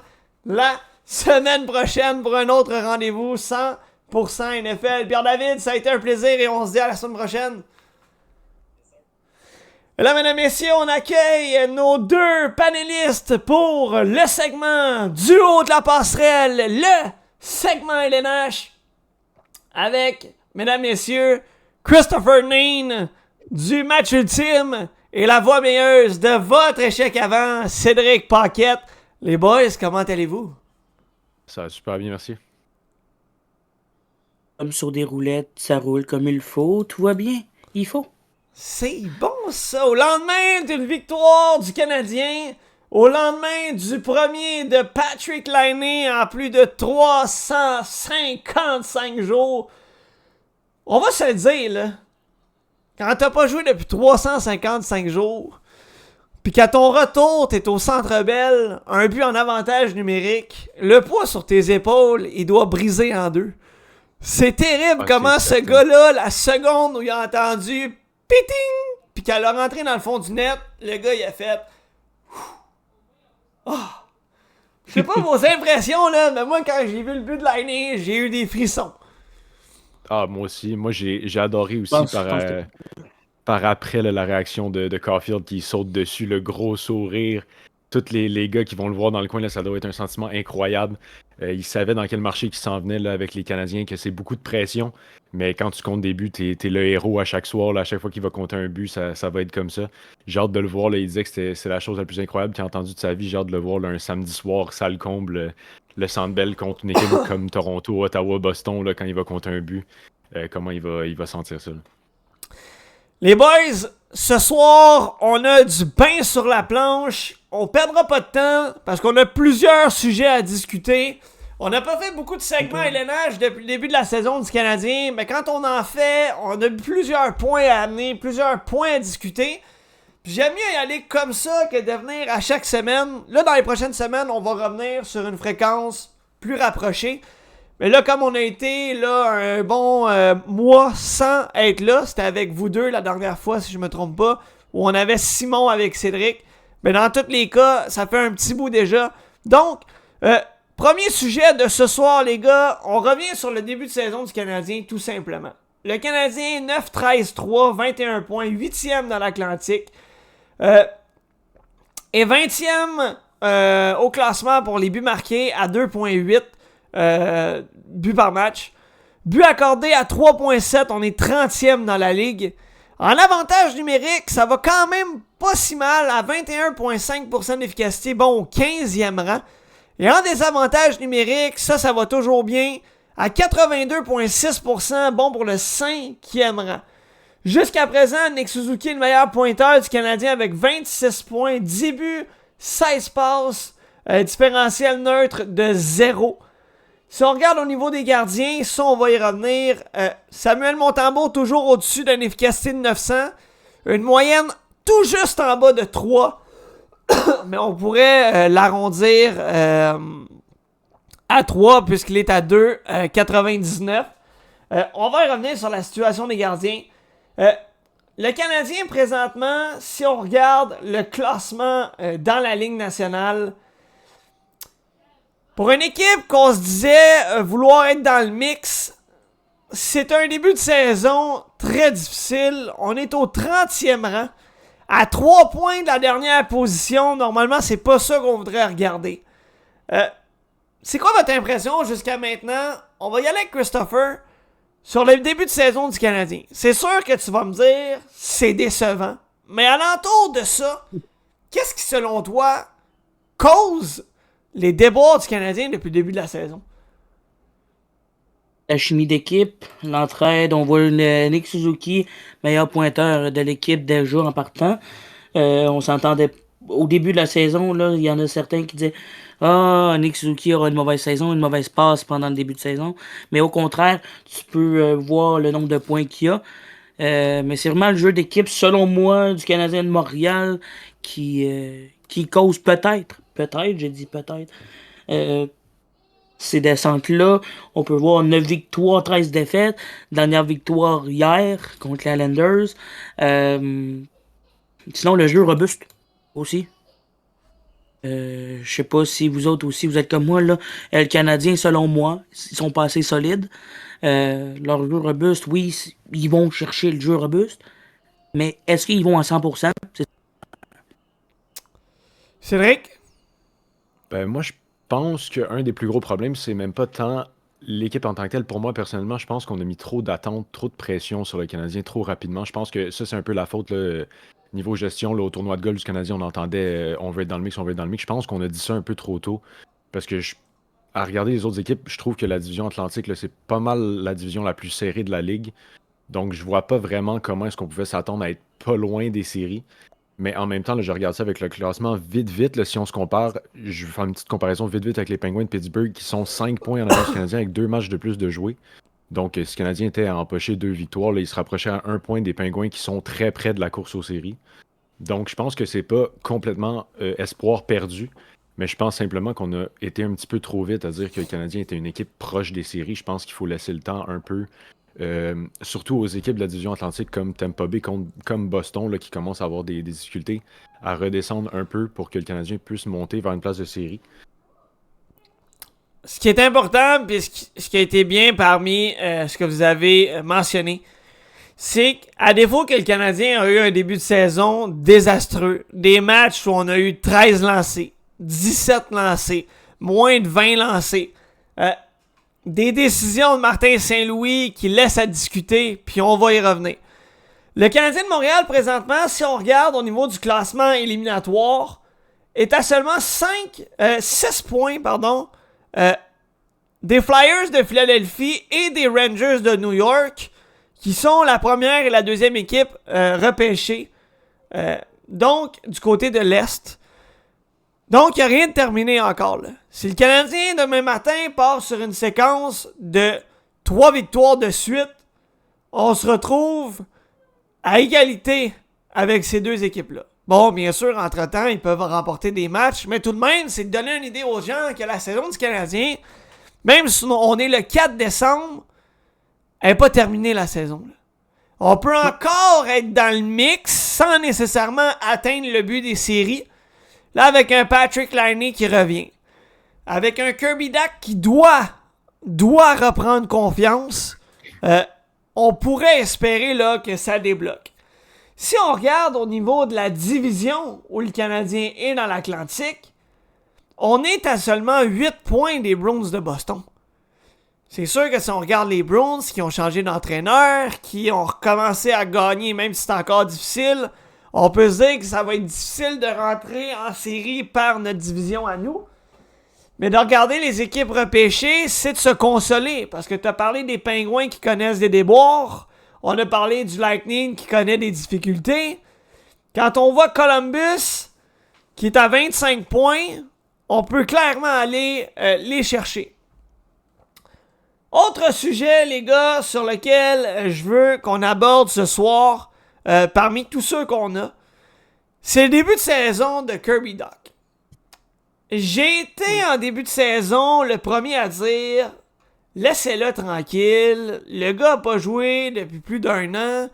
la semaine prochaine pour un autre rendez-vous 100% NFL. Pierre-David, ça a été un plaisir et on se dit à la semaine prochaine. Et là, mesdames et messieurs, on accueille nos 2 panélistes pour le segment du haut de la passerelle, le segment LNH, avec, mesdames et messieurs, Christopher Nain du match ultime et la voix meilleuse de votre échec avant, Cédric Paquette. Les boys, comment allez-vous? Ça va super bien, merci. Comme sur des roulettes, ça roule comme il faut, tout va bien, il faut. C'est bon ça! Au lendemain d'une victoire du Canadien, au lendemain du premier de Patrick Laine en plus de 355 jours, on va se le dire là, quand t'as pas joué depuis 355 jours, pis qu'à ton retour t'es au Centre Bell, un but en avantage numérique, le poids sur tes épaules, il doit briser en 2. C'est terrible comment ce gars-là, la seconde où il a entendu piting, pis qu'elle a rentré dans le fond du net, le gars il a fait. Oh. Je sais pas vos impressions là, mais moi quand j'ai vu le but de Laine, j'ai eu des frissons. Ah, moi aussi. Moi, j'ai adoré aussi par après là, la réaction de Caulfield qui saute dessus, le gros sourire. Tous les gars qui vont le voir dans le coin, là, ça doit être un sentiment incroyable. Il savait dans quel marché il s'en venait là, avec les Canadiens, que c'est beaucoup de pression. Mais quand tu comptes des buts, t'es le héros à chaque soir. Là, à chaque fois qu'il va compter un but, ça va être comme ça. J'ai hâte de le voir. Là, il disait que c'est la chose la plus incroyable qu'il a entendue de sa vie. J'ai hâte de le voir là, un samedi soir, salle comble, le Centre Bell contre une équipe comme Toronto, Ottawa, Boston, là, quand il va compter un but. Comment il va sentir ça. Là. Les boys, ce soir, on a du pain sur la planche. On perdra pas de temps parce qu'on a plusieurs sujets à discuter. On n'a pas fait beaucoup de segments LNH depuis le début de la saison du Canadien, mais quand on en fait, on a plusieurs points à amener, plusieurs points à discuter. Puis j'aime mieux y aller comme ça que de venir à chaque semaine. Là, dans les prochaines semaines, on va revenir sur une fréquence plus rapprochée. Mais là, comme on a été là un bon mois sans être là, c'était avec vous deux la dernière fois, si je me trompe pas, où on avait Simon avec Cédric. Mais dans tous les cas, ça fait un petit bout déjà. Donc, premier sujet de ce soir, les gars, on revient sur le début de saison du Canadien, tout simplement. Le Canadien, 9-13-3, 21 points, 8e dans l'Atlantique. Et 20e au classement pour les buts marqués à 2.8 buts par match. Buts accordés à 3.7, on est 30e dans la ligue. En avantage numérique, ça va quand même pas si mal, à 21.5% d'efficacité, bon, au 15e rang. Et en désavantage numérique, ça va toujours bien, à 82.6%, bon pour le 5e rang. Jusqu'à présent, Nick Suzuki est le meilleur pointeur du Canadien avec 26 points, 10 buts, 16 passes, différentiel neutre de 0. Si on regarde au niveau des gardiens, ça on va y revenir. Samuel Montembeault toujours au-dessus d'une efficacité de 900. Une moyenne tout juste en bas de 3. Mais on pourrait l'arrondir à 3 puisqu'il est à 2,99. On va y revenir sur la situation des gardiens. Le Canadien présentement, si on regarde le classement dans la Ligue nationale, pour une équipe qu'on se disait vouloir être dans le mix, c'est un début de saison très difficile. On est au 30e rang. À 3 points de la dernière position, normalement, c'est pas ça qu'on voudrait regarder. C'est quoi votre impression jusqu'à maintenant? On va y aller avec Christopher sur le début de saison du Canadien. C'est sûr que tu vas me dire c'est décevant. Mais alentour de ça, qu'est-ce qui, selon toi, cause les déboires du Canadien depuis le début de la saison? La chimie d'équipe, l'entraide, on voit Nick Suzuki, meilleur pointeur de l'équipe déjà en partant. On s'entendait au début de la saison, là, il y en a certains qui disaient Ah, Nick Suzuki aura une mauvaise saison, une mauvaise passe pendant le début de saison. Mais au contraire, tu peux voir le nombre de points qu'il y a. Mais c'est vraiment le jeu d'équipe, selon moi, du Canadien de Montréal qui cause peut-être, j'ai dit peut-être, ces descentes-là. On peut voir 9 victoires, 13 défaites. Dernière victoire hier contre les Islanders. Sinon, le jeu robuste aussi. Je sais pas si vous autres aussi, vous êtes comme moi, là. Le Canadien, selon moi, ils sont pas assez solides. Leur jeu robuste, oui, ils vont chercher le jeu robuste. Mais est-ce qu'ils vont à 100%? Cédric? Ben, moi, je pense qu'un des plus gros problèmes, c'est même pas tant l'équipe en tant que telle. Pour moi, personnellement, je pense qu'on a mis trop d'attentes, trop de pression sur le Canadien trop rapidement. Je pense que ça, c'est un peu la faute, là, niveau gestion. Là, au tournoi de golf du Canadien, on entendait on veut être dans le mix, on veut être dans le mix. Je pense qu'on a dit ça un peu trop tôt. Parce que à regarder les autres équipes, je trouve que la division Atlantique, là, c'est pas mal la division la plus serrée de la ligue. Donc, je vois pas vraiment comment est-ce qu'on pouvait s'attendre à être pas loin des séries. Mais en même temps, là, je regarde ça avec le classement vite, là, si on se compare, je vais faire une petite comparaison vite avec les Penguins de Pittsburgh qui sont 5 points en avance du Canadien avec 2 matchs de plus de jouer. Donc, si le Canadien était à empocher 2 victoires, là, il se rapprochait à 1 point des Penguins qui sont très près de la course aux séries. Donc, je pense que c'est pas complètement espoir perdu, mais je pense simplement qu'on a été un petit peu trop vite à dire que le Canadien était une équipe proche des séries. Je pense qu'il faut laisser le temps un peu. Surtout aux équipes de la division Atlantique comme Tampa Bay, comme Boston, là, qui commencent à avoir des difficultés à redescendre un peu pour que le Canadien puisse monter vers une place de série. Ce qui est important, puis ce qui a été bien parmi ce que vous avez mentionné, c'est qu'à défaut que le Canadien a eu un début de saison désastreux, des matchs où on a eu 13 lancés, 17 lancés, moins de 20 lancés, des décisions de Martin Saint-Louis qui laissent à discuter, puis on va y revenir. Le Canadien de Montréal, présentement, si on regarde au niveau du classement éliminatoire, est à seulement 6 points, des Flyers de Philadelphie et des Rangers de New York, qui sont la première et la deuxième équipe repêchées. Donc, du côté de l'Est. Donc, il n'y a rien de terminé encore, là. Si le Canadien, demain matin, part sur une séquence de 3 victoires de suite, on se retrouve à égalité avec ces deux équipes-là. Bon, bien sûr, entre-temps, ils peuvent remporter des matchs, mais tout de même, c'est de donner une idée aux gens que la saison du Canadien, même si on est le 4 décembre, elle n'est pas terminée, la saison, là. On peut encore être dans le mix sans nécessairement atteindre le but des séries. Là, avec un Patrick Laine qui revient. Avec un Kirby Dach qui doit reprendre confiance. On pourrait espérer là, que ça débloque. Si on regarde au niveau de la division où le Canadien est dans l'Atlantique, on est à seulement 8 points des Bruins de Boston. C'est sûr que si on regarde les Bruins qui ont changé d'entraîneur, qui ont recommencé à gagner, même si c'est encore difficile, on peut se dire que ça va être difficile de rentrer en série par notre division à nous. Mais de regarder les équipes repêchées, c'est de se consoler. Parce que tu as parlé des Pingouins qui connaissent des déboires. On a parlé du Lightning qui connaît des difficultés. Quand on voit Columbus, qui est à 25 points, on peut clairement aller les chercher. Autre sujet, les gars, sur lequel je veux qu'on aborde ce soir, parmi tous ceux qu'on a, c'est le début de saison de Kirby Dach. J'ai été en début de saison le premier à dire laissez-le tranquille, le gars n'a pas joué depuis plus d'1 an.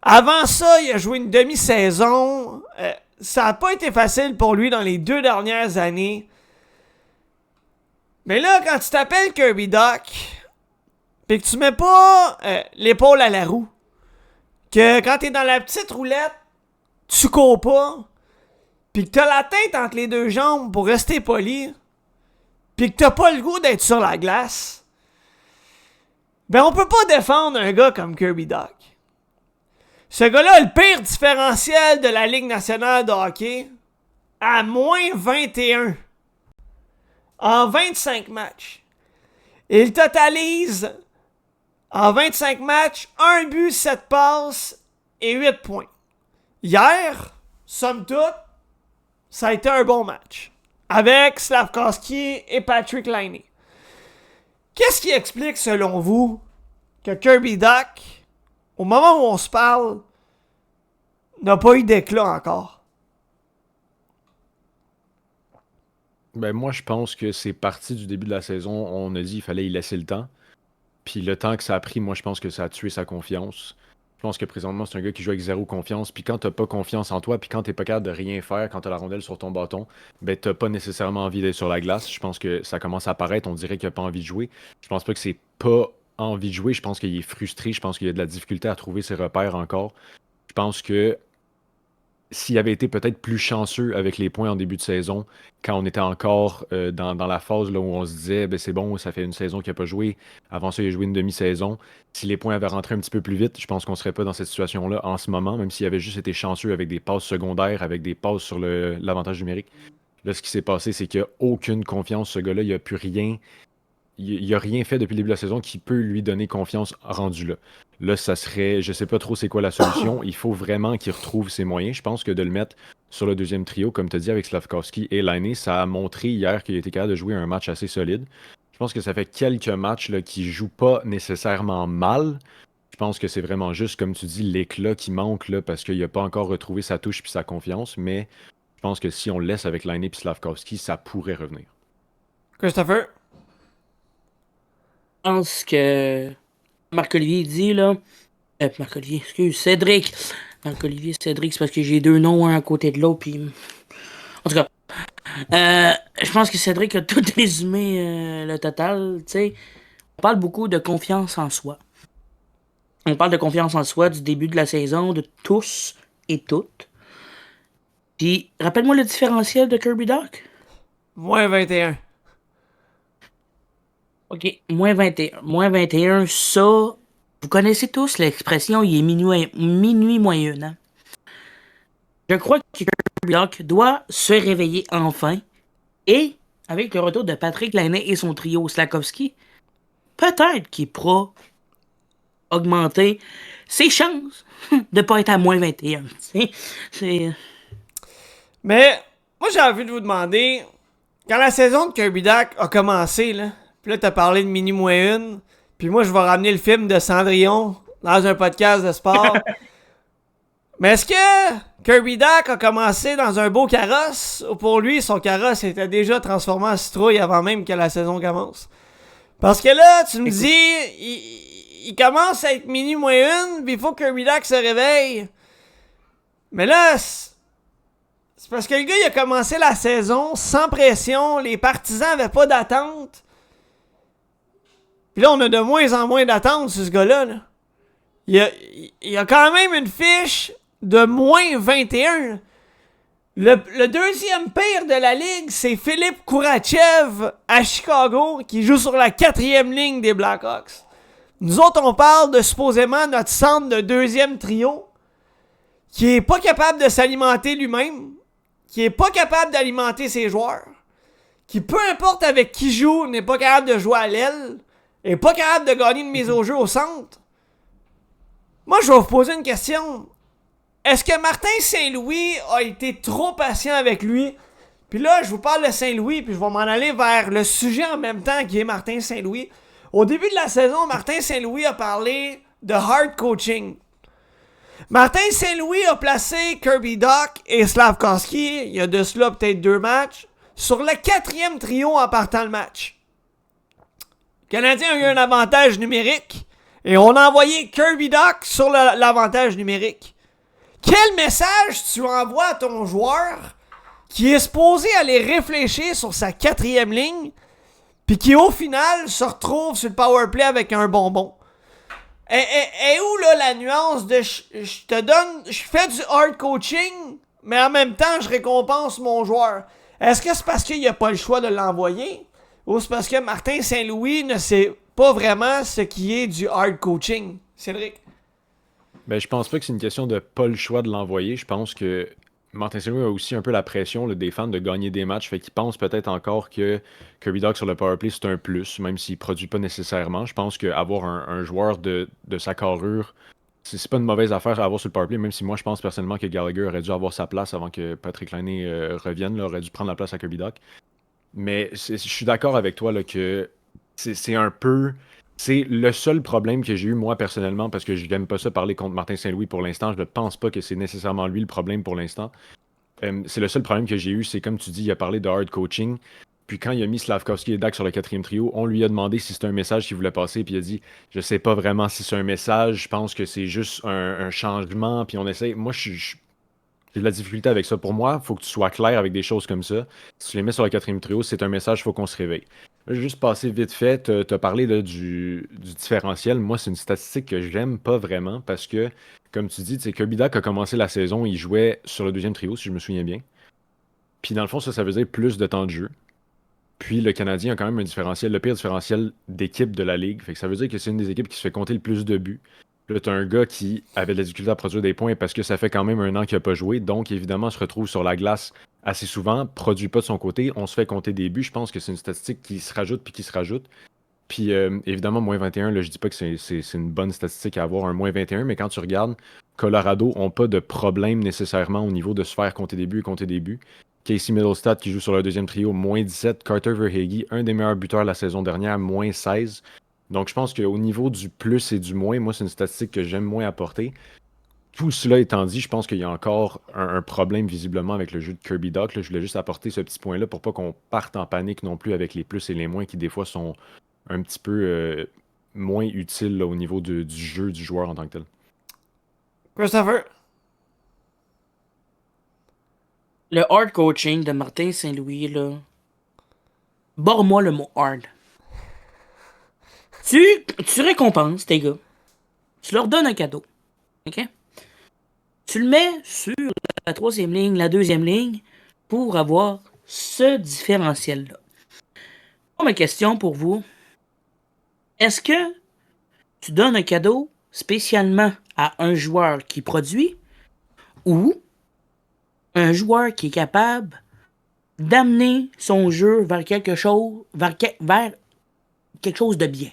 Avant ça, il a joué une demi-saison. Ça n'a pas été facile pour lui dans les 2 dernières années. Mais là, quand tu t'appelles Kirby Dach, pis que tu mets pas l'épaule à la roue, que quand t'es dans la petite roulette, tu cours pas, pis que t'as la tête entre les 2 jambes pour rester poli, pis que t'as pas le goût d'être sur la glace, ben on peut pas défendre un gars comme Kirby Dach. Ce gars-là a le pire différentiel de la Ligue nationale de hockey à moins 21 en 25 matchs. Il totalise en 25 matchs 1 but, 7 passes et 8 points. Hier, somme toute, ça a été un bon match. Avec Slafkovsky et Patrick Laine. Qu'est-ce qui explique, selon vous, que Kirby Dach, au moment où on se parle, n'a pas eu d'éclat encore? Ben moi, je pense que c'est parti du début de la saison. On a dit qu'il fallait y laisser le temps. Puis le temps que ça a pris, moi, je pense que ça a tué sa confiance. Je pense que présentement, c'est un gars qui joue avec zéro confiance. Puis quand t'as pas confiance en toi, puis quand t'es pas capable de rien faire, quand t'as la rondelle sur ton bâton, ben t'as pas nécessairement envie d'être sur la glace. Je pense que ça commence à apparaître. On dirait qu'il a pas envie de jouer. Je pense pas que c'est pas envie de jouer. Je pense qu'il est frustré. Je pense qu'il a de la difficulté à trouver ses repères encore. Je pense que s'il avait été peut-être plus chanceux avec les points en début de saison, quand on était encore dans la phase là, où on se disait ben, c'est bon, ça fait une saison qu'il n'a pas joué, avant ça il a joué une demi-saison, si les points avaient rentré un petit peu plus vite, je pense qu'on ne serait pas dans cette situation-là en ce moment, même s'il avait juste été chanceux avec des passes secondaires, avec des passes sur l'avantage numérique. Là, ce qui s'est passé, c'est qu'il n'a aucune confiance, ce gars-là, il n'a plus rien. Il n'a rien fait depuis le début de la saison qui peut lui donner confiance rendu là. Là, ça serait, je sais pas trop c'est quoi la solution. Il faut vraiment qu'il retrouve ses moyens. Je pense que de le mettre sur le deuxième trio, comme tu as dit, avec Slafkovsky et Laine, ça a montré hier qu'il était capable de jouer un match assez solide. Je pense que ça fait quelques matchs là, qui ne jouent pas nécessairement mal. Je pense que c'est vraiment juste, comme tu dis, l'éclat qui manque là, parce qu'il n'a pas encore retrouvé sa touche et sa confiance. Mais je pense que si on le laisse avec Laine et Slafkovsky, ça pourrait revenir. Christopher? Je pense que Marc-Olivier dit, là... Marc-Olivier, excuse, Cédric. Marc-Olivier, Cédric, c'est parce que j'ai deux noms, un à côté de l'autre, puis... En tout cas, je pense que Cédric a tout résumé le total, tu sais. On parle beaucoup de confiance en soi. On parle de confiance en soi du début de la saison, de tous et toutes. Puis, rappelle-moi le différentiel de Kirby Dach. Moins 21. OK, moins 21. Moins 21, ça... Vous connaissez tous l'expression « il est minuit moins une », hein? Je crois que Kirby Dach doit se réveiller enfin. Et, avec le retour de Patrick Laine et son trio Slafkovsky, peut-être qu'il pourra augmenter ses chances de pas être à moins 21. C'est... Mais, moi j'ai envie de vous demander, quand la saison de Kirby Dach a commencé, là, puis là t'as parlé de Mini moins une, puis moi je vais ramener le film de Cendrillon dans un podcast de sport. Mais est-ce que Kirby Dach a commencé dans un beau carrosse, ou pour lui son carrosse était déjà transformé en citrouille avant même que la saison commence? Parce que là, tu me dis, il commence à être Mini moins une, puis il faut que Kirby Dach se réveille. Mais là, c'est parce que le gars, il a commencé la saison sans pression, les partisans avaient pas d'attente. Puis là, on a de moins en moins d'attente sur ce gars-là. Là. Il a quand même une fiche de moins 21. Le deuxième pire de la ligue, c'est Philippe Kourachev à Chicago, qui joue sur la 4e ligne des Blackhawks. Nous autres, on parle de supposément notre centre de deuxième trio, qui est pas capable de s'alimenter lui-même, qui est pas capable d'alimenter ses joueurs, qui peu importe avec qui joue, n'est pas capable de jouer à l'aile, est pas capable de gagner une mise au jeu au centre. Moi, je vais vous poser une question. Est-ce que Martin Saint-Louis a été trop patient avec lui? Puis là, je vous parle de Saint-Louis, puis je vais m'en aller vers le sujet en même temps qui est Martin Saint-Louis. Au début de la saison, Martin Saint-Louis a parlé de hard coaching. Martin Saint-Louis a placé Kirby Dach et Slafkovsky, il y a de cela peut-être 2 matchs, sur le 4e trio en partant le match. Le Canadien a eu un avantage numérique et on a envoyé Kirby Dach sur l'avantage numérique. Quel message tu envoies à ton joueur qui est supposé aller réfléchir sur sa 4e ligne puis qui au final se retrouve sur le powerplay avec un bonbon? Et où là la nuance de je te donne, je fais du hard coaching, mais en même temps je récompense mon joueur? Est-ce que c'est parce qu'il n'y a pas le choix de l'envoyer? Ou c'est parce que Martin Saint-Louis ne sait pas vraiment ce qui est du hard coaching? Cédric? Ben, je pense pas que c'est une question de pas le choix de l'envoyer. Je pense que Martin Saint-Louis a aussi un peu la pression là, des fans de gagner des matchs. Fait qu'il pense peut-être encore que Kirby Dach sur le powerplay, c'est un plus, même s'il produit pas nécessairement. Je pense qu'avoir un joueur de sa carrure, c'est pas une mauvaise affaire à avoir sur le powerplay, même si moi, je pense personnellement que Gallagher aurait dû avoir sa place avant que Patrick Laine revienne, là, aurait dû prendre la place à Kirby Dach. Mais je suis d'accord avec toi là, que c'est un peu. C'est le seul problème que j'ai eu, moi, personnellement, parce que je n'aime pas ça parler contre Martin Saint-Louis pour l'instant. Je ne pense pas que c'est nécessairement lui le problème pour l'instant. C'est le seul problème que j'ai eu, c'est comme tu dis, il a parlé de hard coaching. Puis quand il a mis Slavkovski et Dach sur le 4e trio, on lui a demandé si c'était un message qu'il voulait passer. Puis il a dit, je sais pas vraiment si c'est un message, je pense que c'est juste un changement. Puis on essaie. Moi, j'ai de la difficulté avec ça. Pour moi, il faut que tu sois clair avec des choses comme ça. Si tu les mets sur le 4e trio, c'est un message, il faut qu'on se réveille. Là, je vais juste passer vite fait, t'as parlé là, du différentiel. Moi, c'est une statistique que j'aime pas vraiment parce que, comme tu dis, Kirby Dach a commencé la saison, il jouait sur le 2e trio, si je me souviens bien. Puis dans le fond, ça veut dire plus de temps de jeu. Puis le Canadien a quand même un différentiel, le pire différentiel d'équipe de la Ligue. Fait que ça veut dire que c'est une des équipes qui se fait compter le plus de buts. Là, t'as un gars qui avait de la difficulté à produire des points parce que ça fait quand même un an qu'il n'a pas joué. Donc, évidemment, se retrouve sur la glace assez souvent, produit pas de son côté, on se fait compter des buts. Je pense que c'est une statistique qui se rajoute puis qui se rajoute. Puis, évidemment, moins 21, là, je dis pas que c'est une bonne statistique à avoir, un moins 21, mais quand tu regardes, Colorado n'ont pas de problème nécessairement au niveau de se faire compter des buts et compter des buts. Casey Middlestad qui joue sur le 2e trio, moins 17. Carter Verhaeghe, un des meilleurs buteurs la saison dernière, moins 16. Donc je pense qu'au niveau du plus et du moins, moi c'est une statistique que j'aime moins apporter. Tout cela étant dit, je pense qu'il y a encore un problème visiblement avec le jeu de Kirby Dach. Là. Je voulais juste apporter ce petit point-là pour pas qu'on parte en panique non plus avec les plus et les moins qui des fois sont un petit peu moins utiles là, au niveau du jeu du joueur en tant que tel. Christopher? Le hard coaching de Martin Saint-Louis, là. Barre-moi le mot hard. Tu récompenses tes gars. Tu leur donnes un cadeau. OK? Tu le mets sur la 3e ligne, la 2e ligne, pour avoir ce différentiel-là. Ma question pour vous. Est-ce que tu donnes un cadeau spécialement à un joueur qui produit ou un joueur qui est capable d'amener son jeu vers quelque chose, vers quelque chose de bien?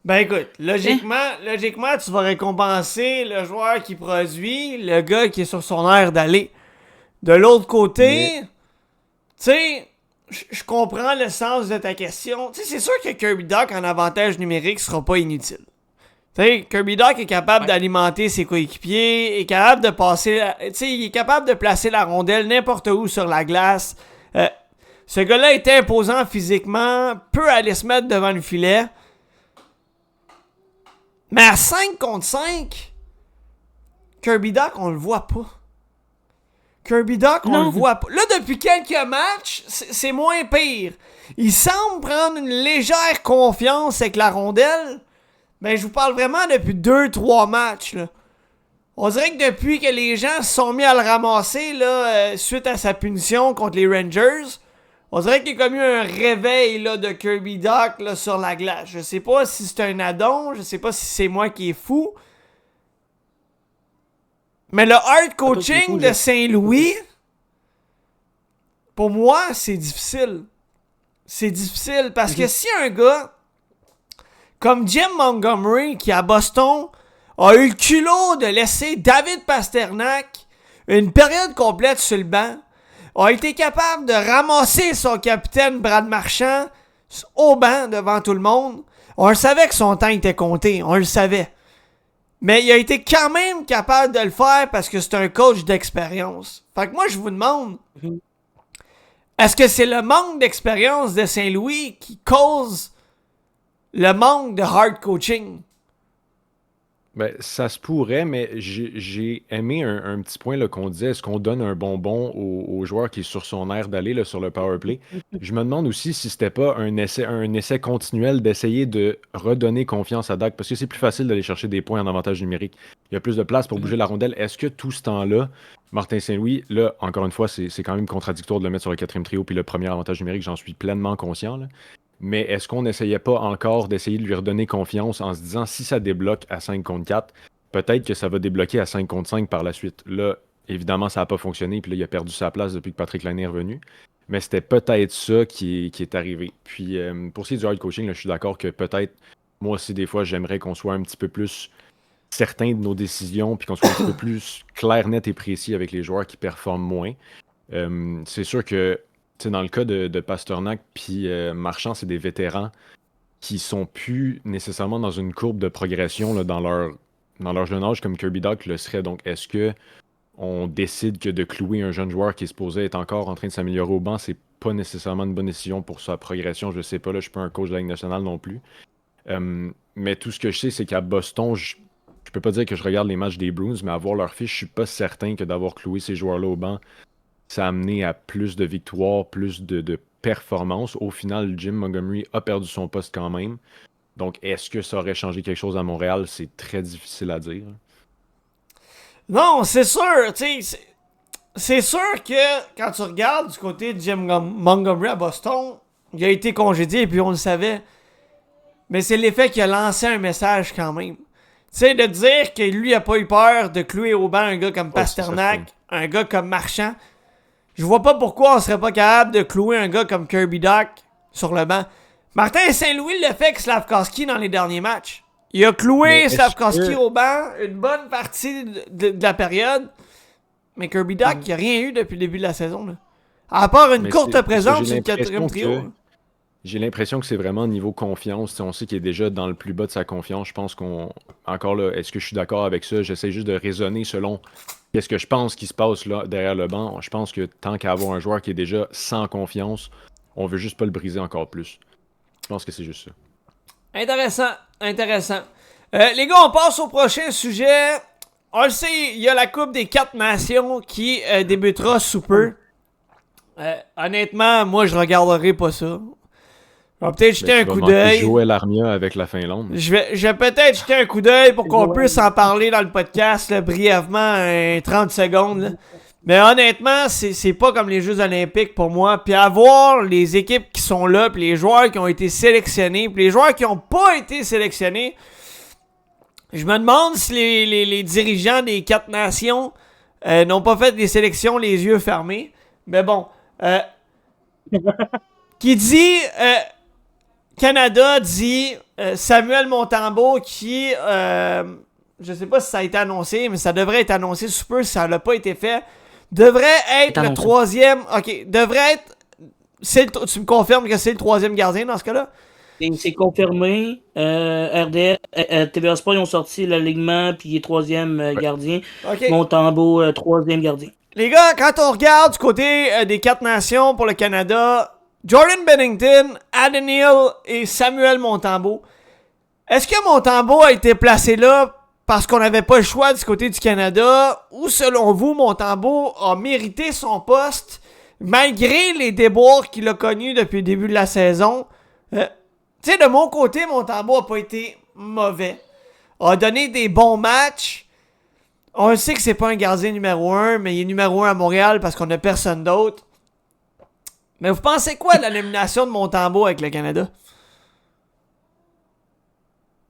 Ben écoute, logiquement, tu vas récompenser le joueur qui produit, le gars qui est sur son air d'aller. De l'autre côté, tu sais, je comprends le sens de ta question. Tu sais, c'est sûr que Kirby Dach en avantage numérique sera pas inutile. Tu sais, Kirby Dach est capable d'alimenter ses coéquipiers, est capable de passer, tu sais, il est capable de placer la rondelle n'importe où sur la glace. Ce gars-là est imposant physiquement, peut aller se mettre devant le filet. Mais à 5 contre 5, Kirby Dach, on le voit pas. Kirby Dach, on le voit pas. Là, depuis quelques matchs, c'est moins pire. Il semble prendre une légère confiance avec la rondelle. Mais je vous parle vraiment depuis 2-3 matchs, là. On dirait que depuis que les gens se sont mis à le ramasser, là, suite à sa punition contre les Rangers, on dirait qu'il y a comme eu un réveil, là, de Kirby Dach, là, sur la glace. Je sais pas si c'est un addon, je sais pas si c'est moi qui est fou. Mais le hard coaching de Saint-Louis, pour moi, c'est difficile. C'est difficile parce que si un gars comme Jim Montgomery, qui à Boston a eu le culot de laisser David Pasternak une période complète sur le banc, a été capable de ramasser son capitaine Brad Marchand au banc devant tout le monde, on le savait que son temps était compté, on le savait. Mais il a été quand même capable de le faire parce que c'est un coach d'expérience. Fait que moi, je vous demande, est-ce que c'est le manque d'expérience de Saint-Louis qui cause le manque de hard coaching? Ben, ça se pourrait, mais j'ai aimé un petit point là, qu'on disait, est-ce qu'on donne un bonbon au joueur qui est sur son air d'aller là, sur le power play? Je me demande aussi si c'était pas un essai continuel d'essayer de redonner confiance à Dach, parce que c'est plus facile d'aller chercher des points en avantage numérique. Il y a plus de place pour bouger la rondelle. Est-ce que tout ce temps-là, Martin Saint-Louis, là, encore une fois, c'est quand même contradictoire de le mettre sur le 4e trio puis le premier avantage numérique, j'en suis pleinement conscient, là. Mais est-ce qu'on n'essayait pas encore d'essayer de lui redonner confiance en se disant si ça débloque à 5 contre 4, peut-être que ça va débloquer à 5 contre 5 par la suite. Là, évidemment, ça n'a pas fonctionné, puis là, il a perdu sa place depuis que Patrick Laine est revenu. Mais c'était peut-être ça qui est arrivé. Puis pour ce qui est du hard coaching, là, je suis d'accord que peut-être Moi aussi, des fois, j'aimerais qu'on soit un petit peu plus certain de nos décisions, puis qu'on soit un petit peu plus clair, net et précis avec les joueurs qui performent moins. C'est sûr que, tu sais, dans le cas de Pasternak puis Marchand, c'est des vétérans qui sont plus nécessairement dans une courbe de progression là, dans leur jeune âge comme Kirby Dach le serait. Donc, est-ce que on décide que de clouer un jeune joueur qui est supposé être encore en train de s'améliorer au banc, c'est pas nécessairement une bonne décision pour sa progression? Je sais pas, là, je suis pas un coach de la Ligue nationale non plus. Mais tout ce que je sais, c'est qu'à Boston, je peux pas dire que je regarde les matchs des Bruins, mais à voir leur fiche, je suis pas certain que d'avoir cloué ces joueurs-là au banc, ça a amené à plus de victoires, plus de performances. Au final, Jim Montgomery a perdu son poste quand même. Donc, est-ce que ça aurait changé quelque chose à Montréal? C'est très difficile à dire. Non, c'est sûr, tu sais, c'est sûr que quand tu regardes du côté de Jim Montgomery à Boston, il a été congédié et puis on le savait. Mais c'est l'effet qu'il a lancé un message quand même. Tu sais, de dire que lui a pas eu peur de clouer au banc un gars comme Pasternak, un gars comme Marchand. Je vois pas pourquoi on serait pas capable de clouer un gars comme Kirby Dach sur le banc. Martin Saint-Louis l'a fait avec Slavkovski dans les derniers matchs. Il a cloué Slavkovski au banc une bonne partie de la période. Mais Kirby Dach, il a rien eu depuis le début de la saison. Là. À part une courte présence sur le quatrième trio. J'ai l'impression que c'est vraiment niveau confiance. On sait qu'il est déjà dans le plus bas de sa confiance. Je pense qu'on... Encore là, est-ce que je suis d'accord avec ça? J'essaie juste de raisonner selon qu'est-ce que je pense qui se passe là derrière le banc. Je pense que tant qu'à avoir un joueur qui est déjà sans confiance, on veut juste pas le briser encore plus. Je pense que c'est juste ça. Intéressant, intéressant. Les gars, on passe au prochain sujet. On le sait, il y a la Coupe des 4 Nations qui débutera sous peu. Honnêtement, moi, je regarderai pas ça. Je vais peut-être jeter un coup d'œil. Joël Armia avec la Finlande. Je vais peut-être jeter un coup d'œil pour qu'on puisse en parler dans le podcast là, brièvement, 30 secondes. Là. Mais honnêtement, c'est pas comme les Jeux Olympiques pour moi. Puis avoir les équipes qui sont là, puis les joueurs qui ont été sélectionnés, puis les joueurs qui ont pas été sélectionnés, je me demande si les dirigeants des 4 nations n'ont pas fait des sélections les yeux fermés. Mais bon. Qui dit... Canada dit Samuel Montembeault qui, je sais pas si ça a été annoncé, mais ça devrait être annoncé sous peu si ça n'a pas été fait, devrait être le troisième. Ok, devrait être. Tu me confirmes que c'est le troisième gardien dans ce cas-là? C'est confirmé. RDS, TVA Sport, ils ont sorti l'alignement, puis il est troisième gardien. Okay. Montembeault, troisième gardien. Les gars, quand on regarde du côté des 4 nations pour le Canada, Jordan Bennington, Adin Hill et Samuel Montembeault. Est-ce que Montembeault a été placé là parce qu'on n'avait pas le choix du côté du Canada ou selon vous, Montembeault a mérité son poste malgré les déboires qu'il a connus depuis le début de la saison? Tu sais, de mon côté, Montembeault a pas été mauvais. A donné des bons matchs. On sait que c'est pas un gardien numéro 1, mais il est numéro 1 à Montréal parce qu'on a personne d'autre. Mais vous pensez quoi de la nomination de Montembeault avec le Canada?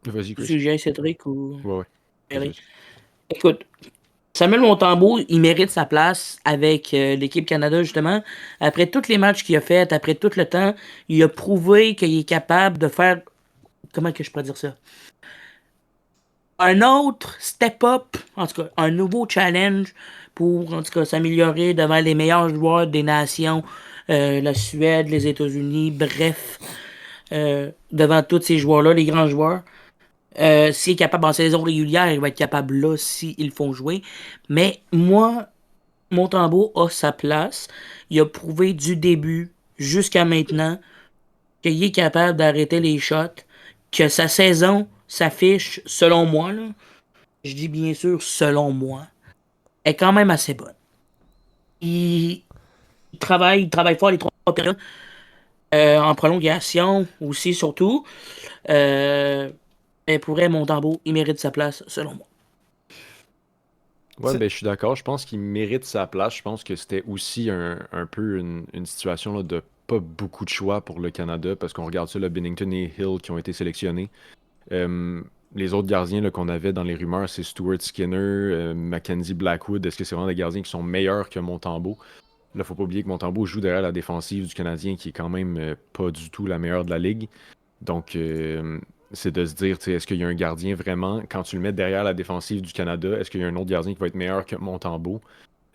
Vas-y, Chris. Sujet Cédric ou... Ouais. Écoute, Samuel Montembeault, il mérite sa place avec l'équipe Canada, justement. Après tous les matchs qu'il a fait, après tout le temps, il a prouvé qu'il est capable de faire... Comment que je pourrais dire ça? Un autre step-up, en tout cas, un nouveau challenge pour, en tout cas, s'améliorer devant les meilleurs joueurs des nations, la Suède, les États-Unis, bref, devant tous ces joueurs-là, les grands joueurs. S'il est capable en saison régulière, il va être capable là s'ils font jouer. Mais moi, Montembeault a sa place. Il a prouvé du début jusqu'à maintenant qu'il est capable d'arrêter les shots, que sa saison s'affiche, selon moi, là, je dis bien sûr selon moi, est quand même assez bonne. Il travaille fort les 3 périodes. En prolongation aussi, surtout. Mais pour vrai, Montembeault, il mérite sa place, selon moi. Ouais, ben, je suis d'accord. Je pense qu'il mérite sa place. Je pense que c'était aussi un peu une situation là, de pas beaucoup de choix pour le Canada, parce qu'on regarde ça, là, Bennington et Hill qui ont été sélectionnés. Les autres gardiens là, qu'on avait dans les rumeurs, c'est Stuart Skinner, Mackenzie Blackwood. Est-ce que c'est vraiment des gardiens qui sont meilleurs que Montembeault? Là, faut pas oublier que Montembeault joue derrière la défensive du Canadien, qui est quand même pas du tout la meilleure de la ligue. Donc, c'est de se dire, est-ce qu'il y a un gardien vraiment, quand tu le mets derrière la défensive du Canada, est-ce qu'il y a un autre gardien qui va être meilleur que Montembeault?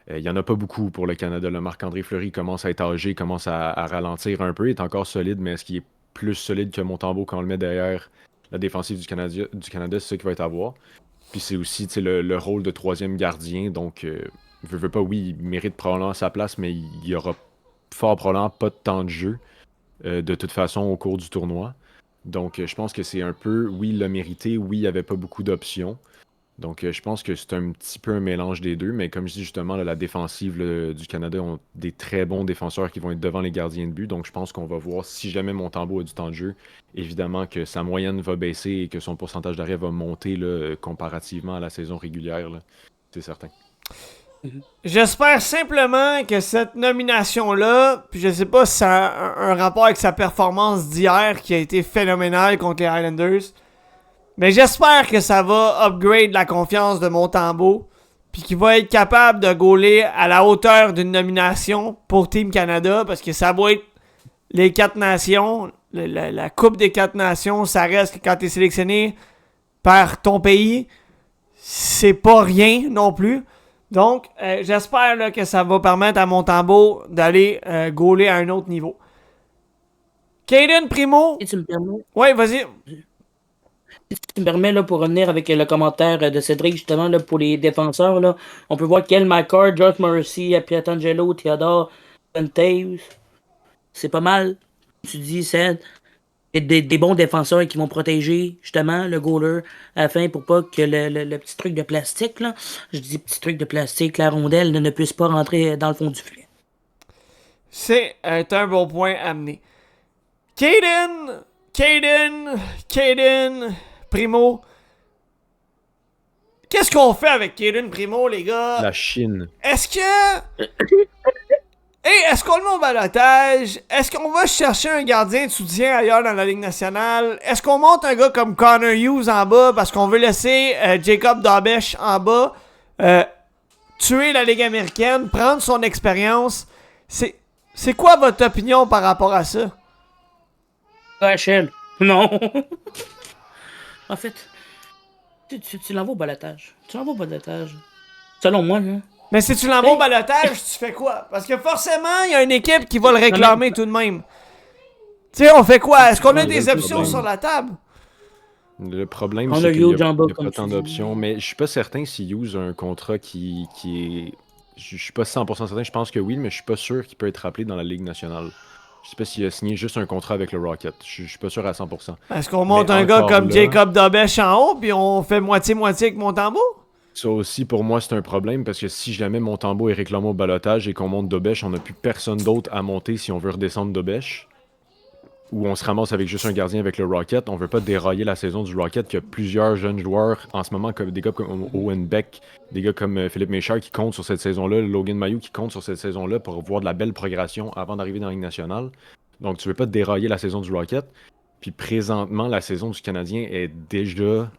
Il n'y en a pas beaucoup pour le Canada. Le Marc-André Fleury commence à être âgé, commence à ralentir un peu, il est encore solide, mais est-ce qu'il est plus solide que Montembeault quand on le met derrière la défensive du Canada, c'est ça qu'il va être à voir. Puis c'est aussi le rôle de troisième gardien, donc veut pas, oui, il mérite probablement sa place, mais il y aura fort probablement pas de temps de jeu de toute façon au cours du tournoi. Donc je pense que c'est un peu, oui, il l'a mérité, oui, il n'y avait pas beaucoup d'options. Donc je pense que c'est un petit peu un mélange des deux, mais comme je dis justement, là, la défensive du Canada ont des très bons défenseurs qui vont être devant les gardiens de but. Donc je pense qu'on va voir si jamais Montembeault a du temps de jeu, évidemment que sa moyenne va baisser et que son pourcentage d'arrêt va monter là, comparativement à la saison régulière. Là. C'est certain. J'espère simplement que cette nomination-là, puis je sais pas si ça a un rapport avec sa performance d'hier qui a été phénoménale contre les Highlanders, mais j'espère que ça va upgrade la confiance de Montembeault, puis qu'il va être capable de gauler à la hauteur d'une nomination pour Team Canada, parce que ça va être les 4 nations, la Coupe des 4 nations, ça reste que quand t'es sélectionné par ton pays, c'est pas rien non plus. Donc, j'espère là, que ça va permettre à Montembeault d'aller gauler à un autre niveau. Caden Primo. Si tu me permets, Ouais, vas-y. si tu me permets là, pour revenir avec le commentaire de Cédric, justement, là, pour les défenseurs, là, on peut voir Kel McCord, George Morrissey, Pietrangelo, Theodore, Taves. C'est pas mal. Tu dis, c'est des bons défenseurs qui vont protéger justement le goaler à la fin pour pas que le petit truc de plastique, là, je dis petit truc de plastique, la rondelle ne puisse pas rentrer dans le fond du filet. C'est un bon point amené. Caden Primo. Qu'est-ce qu'on fait avec Caden Primo, les gars? La Chine. Est-ce que... est-ce qu'on le met au balotage? Est-ce qu'on va chercher un gardien de soutien ailleurs dans la Ligue nationale? Est-ce qu'on monte un gars comme Connor Hughes en bas parce qu'on veut laisser Jacob Dabesh en bas tuer la Ligue américaine, prendre son expérience? C'est quoi votre opinion par rapport à ça? Rachel, non. En fait, tu l'envoies au balotage. Selon moi, là. Mais si tu l'envoies au balotage, tu fais quoi? Parce que forcément, il y a une équipe qui va le réclamer tout de même. Tu sais, on fait quoi? Est-ce qu'on a des options sur la table? Le problème, On c'est a qu'il n'y Hughes a, en bas, il y a comme pas tu tant dis. d'options, mais je suis pas certain si Hughes a un contrat qui est... Je suis pas 100% certain, je pense que oui, mais je suis pas sûr qu'il peut être rappelé dans la Ligue nationale. Je sais pas s'il a signé juste un contrat avec le Rocket. Je suis pas sûr à 100%. Est-ce qu'on monte Mais un gars encore comme là- Jacob Dabesh en haut, puis on fait moitié-moitié avec Montembeault? Ça aussi, pour moi, c'est un problème parce que si jamais Montembeault est réclamé au balotage et qu'on monte Dobèche, on n'a plus personne d'autre à monter si on veut redescendre Dobèche. Ou on se ramasse avec juste un gardien avec le Rocket. On veut pas dérailler la saison du Rocket. Il y a plusieurs jeunes joueurs en ce moment, comme des gars comme Owen Beck, des gars comme Philippe Méchard qui comptent sur cette saison-là, Logan Mayou qui compte sur cette saison-là pour voir de la belle progression avant d'arriver dans la Ligue nationale. Donc tu veux pas dérailler la saison du Rocket. Puis présentement, la saison du Canadien est déjà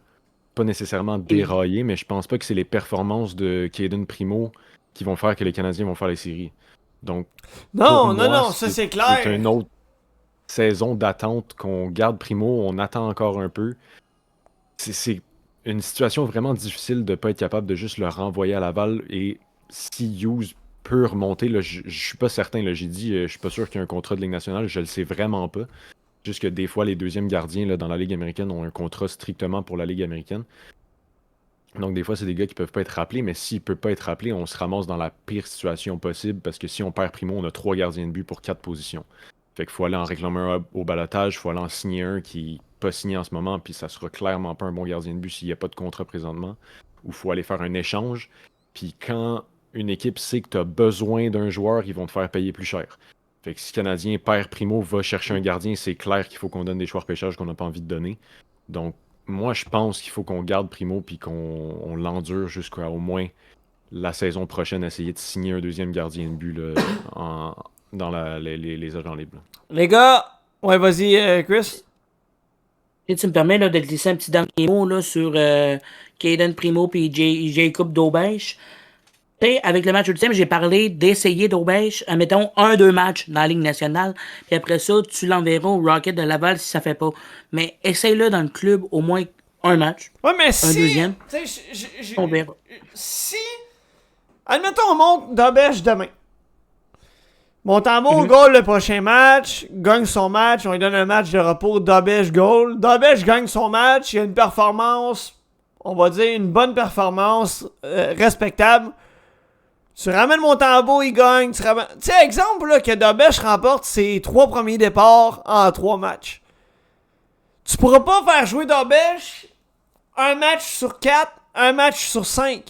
pas nécessairement déraillée, mais je pense pas que c'est les performances de Caden Primo qui vont faire que les Canadiens vont faire les séries. Donc Non, pour non, moi, non, ça c'est clair. c'est une autre saison d'attente qu'on garde Primo, on attend encore un peu. C'est une situation vraiment difficile de pas être capable de juste le renvoyer à Laval. Et si Hughes peut remonter, là, je suis pas certain. Là, j'ai dit, je suis pas sûr qu'il y ait un contrat de Ligue nationale, je le sais vraiment pas. Juste que des fois, les deuxièmes gardiens là, dans la Ligue américaine ont un contrat strictement pour la Ligue américaine. Donc, des fois, c'est des gars qui peuvent pas être rappelés, mais s'ils peuvent pas être rappelés, on se ramasse dans la pire situation possible parce que si on perd Primo, on a 3 gardiens de but pour 4 positions. Fait qu'il faut aller en réclamer un au balotage, il faut aller en signer un qui n'est pas signé en ce moment, puis ça sera clairement pas un bon gardien de but s'il n'y a pas de contrat présentement. Ou il faut aller faire un échange. Puis quand une équipe sait que tu as besoin d'un joueur, ils vont te faire payer plus cher. Fait que si le Canadien perd Primo, va chercher un gardien, c'est clair qu'il faut qu'on donne des choix de pêchage qu'on n'a pas envie de donner. Donc, moi, je pense qu'il faut qu'on garde Primo puis qu'on l'endure jusqu'à au moins la saison prochaine, essayer de signer un deuxième gardien de but là, dans les agents libres. Les gars, ouais, vas-y, Chris. Si tu me permets là, de glisser un petit dernier mot là, sur Caden Primo et Jacob Daubèche. Tu sais, avec le match ultime, j'ai parlé d'essayer d'Aubèche, mettons 1-2 matchs dans la Ligue nationale, puis après ça, tu l'enverras au Rocket de Laval si ça fait pas. Mais essaye-le dans le club au moins un match. Ouais, mais si. deuxième. Tu sais, On verra. si. Admettons, on monte Dobèche demain. Montembeau goal le prochain match, gagne son match, on lui donne un match de repos, Dobèche goal. Dobèche gagne son match, il y a une performance, on va dire une bonne performance respectable. Tu ramènes Montembeau, il gagne. Tu sais, exemple là, que Dobèche remporte ses 3 premiers départs en 3 matchs. Tu pourras pas faire jouer Dobèche un match sur 4, un match sur 5.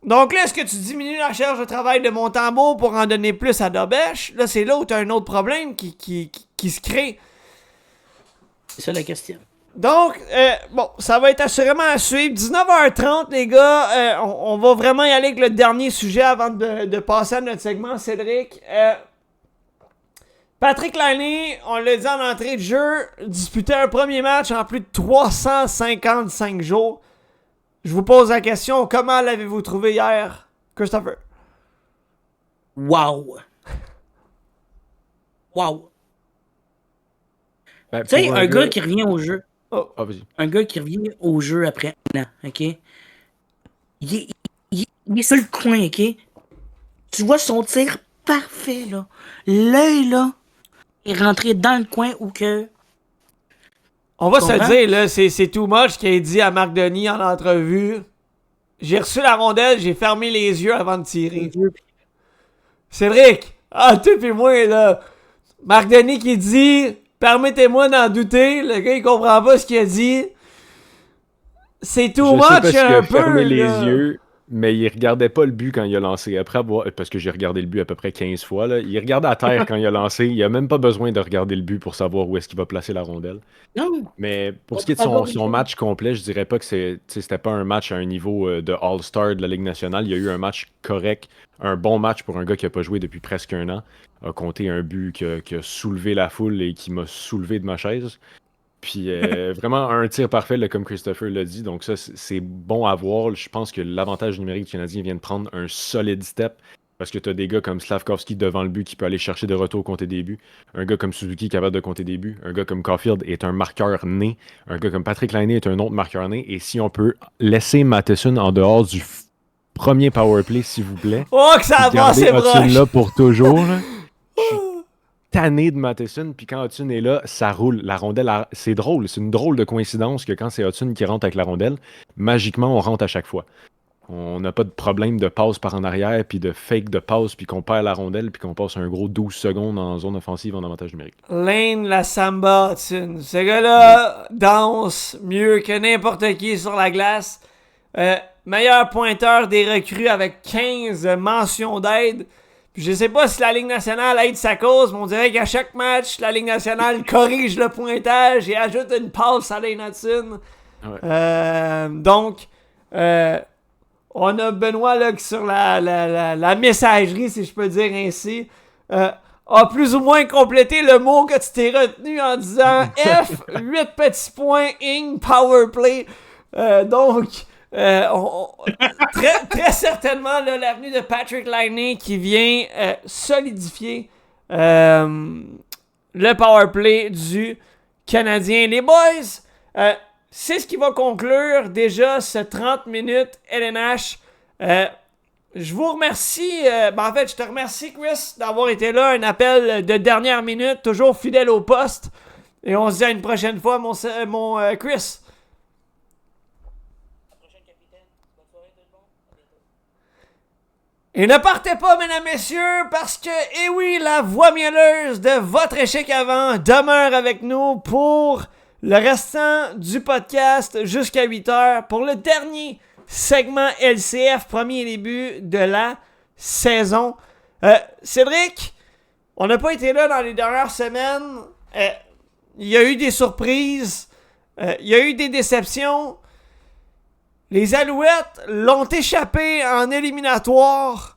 Donc là, est-ce que tu diminues la charge de travail de Montembeau pour en donner plus à Dobèche? Là, c'est là où tu as un autre problème qui se crée. C'est ça la question. Donc, bon, ça va être assurément à suivre. 19h30, les gars, on va vraiment y aller avec le dernier sujet avant de passer à notre segment, Cédric. Patrick Laine, on l'a dit en entrée de jeu, disputait un premier match en plus de 355 jours. Je vous pose la question, comment l'avez-vous trouvé hier, Christopher? Wow! Wow! Ben, Tu sais, pour un gars qui revient au jeu. Ah, vas-y. Un gars qui revient au jeu après un an, OK? Il est sur le coin, OK? Tu vois son tir parfait, là. L'œil, là, est rentré dans le coin où que... On va Tu se le comprends? dire, là, c'est too much qu'il a dit à Marc Denis en entrevue. J'ai reçu la rondelle, j'ai fermé les yeux avant de tirer. Cédric, toi pis moi, là. Marc Denis qui dit, permettez-moi d'en douter. Le gars, il comprend pas ce qu'il a dit. C'est too Je sais much parce qu'il un a peu. fermé les là. yeux, mais il regardait pas le but quand il a lancé. Après avoir, parce que j'ai regardé le but à peu près 15 fois, là. Il regardait à terre quand il a lancé. Il a même pas besoin de regarder le but pour savoir où est-ce qu'il va placer la rondelle. Non, Mais pour ce qui est de son match complet, je dirais pas que c'était pas un match à un niveau de All-Star de la Ligue nationale. Il y a eu un match correct, un bon match pour un gars qui a pas joué depuis presque un an. A compté un but qui a soulevé la foule et qui m'a soulevé de ma chaise. Puis vraiment un tir parfait, là, comme Christopher l'a dit. Donc ça, c'est bon à voir. Je pense que l'avantage numérique du Canadien vient de prendre un solide step. Parce que tu as des gars comme Slavkovski devant le but qui peut aller chercher des retours compter des buts. Un gars comme Suzuki capable de compter des buts. Un gars comme Caulfield est un marqueur né. Un gars comme Patrick Laine est un autre marqueur né. Et si on peut laisser Matheson en dehors du premier powerplay, s'il vous plaît. Oh, que ça puis avance, c'est garder Hudson broche. là pour toujours. Là. Je suis tanné de Matheson. Puis quand Hudson est là, ça roule. La rondelle, c'est drôle. C'est une drôle de coïncidence que quand c'est Hudson qui rentre avec la rondelle, magiquement, on rentre à chaque fois. On n'a pas de problème de passe par en arrière, puis de fake de passe, puis qu'on perd la rondelle, puis qu'on passe un gros 12 secondes en zone offensive en avantage numérique. Lane la Samba Hudson. Ce gars-là danse mieux que n'importe qui sur la glace. Meilleur pointeur des recrues avec 15 mentions d'aide. Puis je sais pas si la Ligue nationale aide sa cause, mais on dirait qu'à chaque match, la Ligue nationale corrige le pointage et ajoute une passe à Lane Hudson. Ouais. Donc, on a Benoît là, qui sur la messagerie, si je peux dire ainsi, a plus ou moins complété le mot que tu t'es retenu en disant F, 8 petits points, ing, power play. Donc, très certainement là, l'avenue de Patrick Laine qui vient solidifier le power play du Canadien. Les boys, c'est ce qui va conclure déjà ce 30 minutes LNH. Je vous remercie. En fait, je te remercie, Chris, d'avoir été là. Un appel de dernière minute, toujours fidèle au poste. Et on se dit à une prochaine fois, mon Chris. Et ne partez pas, mesdames, messieurs, parce que, eh oui, la voix mielleuse de votre échec avant demeure avec nous pour le restant du podcast jusqu'à 8h pour le dernier segment LCF, premier début de la saison. Cédric, on n'a pas été là dans les dernières semaines. Il y a eu des surprises. Il y a eu des déceptions. Les Alouettes l'ont échappé en éliminatoire.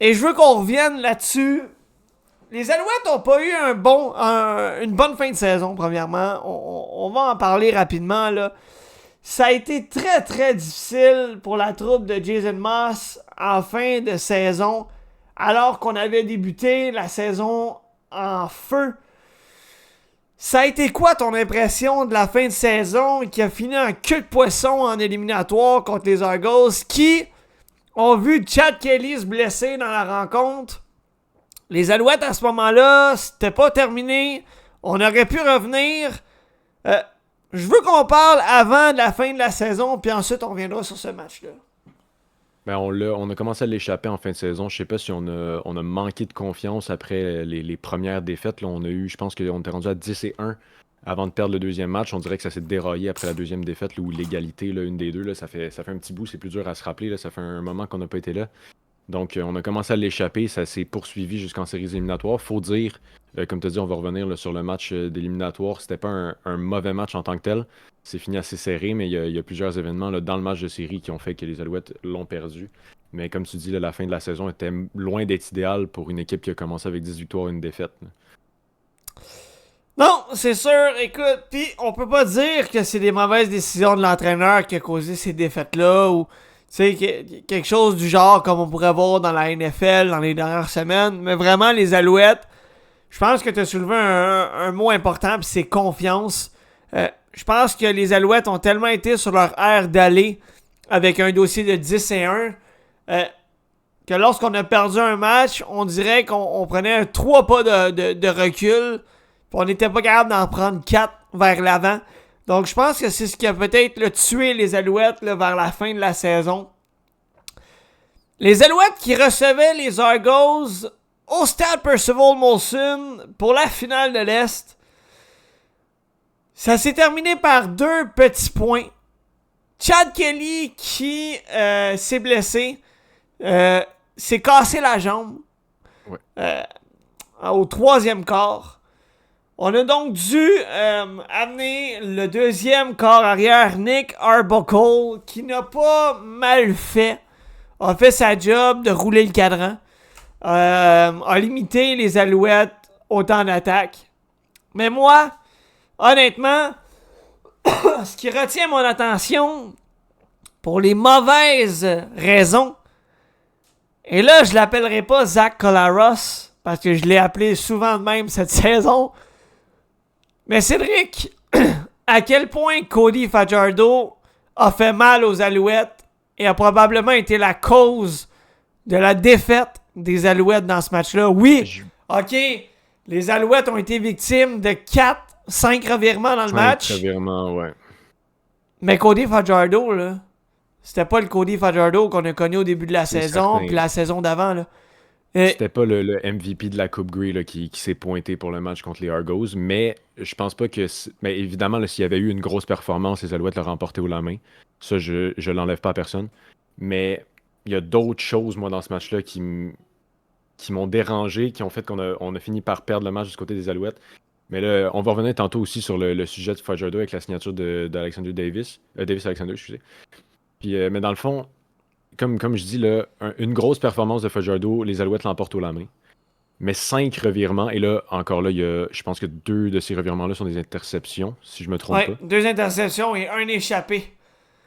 Et je veux qu'on revienne là-dessus. Les Alouettes n'ont pas eu une bonne fin de saison, premièrement. On va en parler rapidement, là. Ça a été très très difficile pour la troupe de Jason Moss en fin de saison, alors qu'on avait débuté la saison en feu. Ça a été quoi ton impression de la fin de saison qui a fini en queue de poisson en éliminatoire contre les Argos qui ont vu Chad Kelly se blesser dans la rencontre? Les Alouettes à ce moment-là, c'était pas terminé. On aurait pu revenir. Je veux qu'on parle avant de la fin de la saison, puis ensuite on reviendra sur ce match-là. Ben on a commencé à l'échapper en fin de saison. Je sais pas si on a manqué de confiance après les premières défaites. Là, on a eu, je pense qu'on était rendu à 10-1 avant de perdre le deuxième match. On dirait que ça s'est déraillé après la deuxième défaite, là, où l'égalité, là, une des deux, là, ça fait un petit bout. C'est plus dur à se rappeler. Là, ça fait un moment qu'on n'a pas été là. Donc, on a commencé à l'échapper. Ça s'est poursuivi jusqu'en séries éliminatoires. Faut dire, comme tu as dit, on va revenir là, sur le match d'éliminatoire. C'était pas un mauvais match en tant que tel. C'est fini assez serré, mais il y a plusieurs événements là, dans le match de série qui ont fait que les Alouettes l'ont perdu. Mais comme tu dis, là, la fin de la saison était loin d'être idéale pour une équipe qui a commencé avec 10 victoires et une défaite. Là. Non, c'est sûr. Écoute, pis on peut pas dire que c'est des mauvaises décisions de l'entraîneur qui a causé ces défaites-là ou tu sais, quelque chose du genre comme on pourrait voir dans la NFL dans les dernières semaines. Mais vraiment, les Alouettes, je pense que tu as soulevé un mot important, puis c'est confiance. Je pense que les Alouettes ont tellement été sur leur aire d'aller avec un dossier de 10-1 que lorsqu'on a perdu un match, on dirait qu'on prenait 3 pas de recul, puis on n'était pas capable d'en prendre 4 vers l'avant. Donc je pense que c'est ce qui a peut-être tué les Alouettes là, vers la fin de la saison. Les Alouettes qui recevaient les Argos au stade Percival Molson pour la finale de l'Est. Ça s'est terminé par 2 petits points. Chad Kelly qui s'est blessé, s'est cassé la jambe au 3e quart. On a donc dû amener le 2e quart arrière, Nick Arbuckle, qui n'a pas mal fait. A fait sa job de rouler le cadran. A limité les Alouettes au temps d'attaque. Mais moi, honnêtement, ce qui retient mon attention pour les mauvaises raisons, et là, je l'appellerai pas Zach Collaros, parce que je l'ai appelé souvent de même cette saison, mais Cédric, à quel point Cody Fajardo a fait mal aux Alouettes et a probablement été la cause de la défaite des Alouettes dans ce match-là. Oui, ok, les Alouettes ont été victimes de 4-5 revirements dans le match. 5 revirements, ouais. Mais Cody Fajardo, là, c'était pas le Cody Fajardo qu'on a connu au début de la saison, puis la saison d'avant, là. C'était pas le MVP de la Coupe Grey là, qui s'est pointé pour le match contre les Argos, mais je pense pas que... Mais évidemment, là, s'il y avait eu une grosse performance, les Alouettes l'auraient remporté haut la main. Ça, je l'enlève pas à personne. Mais il y a d'autres choses, moi, dans ce match-là qui m'ont dérangé, qui ont fait qu'on a fini par perdre le match du côté des Alouettes. Mais là, on va revenir tantôt aussi sur le sujet de Fajardo avec la signature d'Alexander Davis. Davis Alexander, excusez. Puis, mais dans le fond... Comme je dis, là, une grosse performance de Fajardo, les Alouettes l'emportent haut la main. Mais 5 revirements, et là, encore là, je pense que 2 de ces revirements-là sont des interceptions, si je me trompe pas. 2 interceptions et 1 échappé.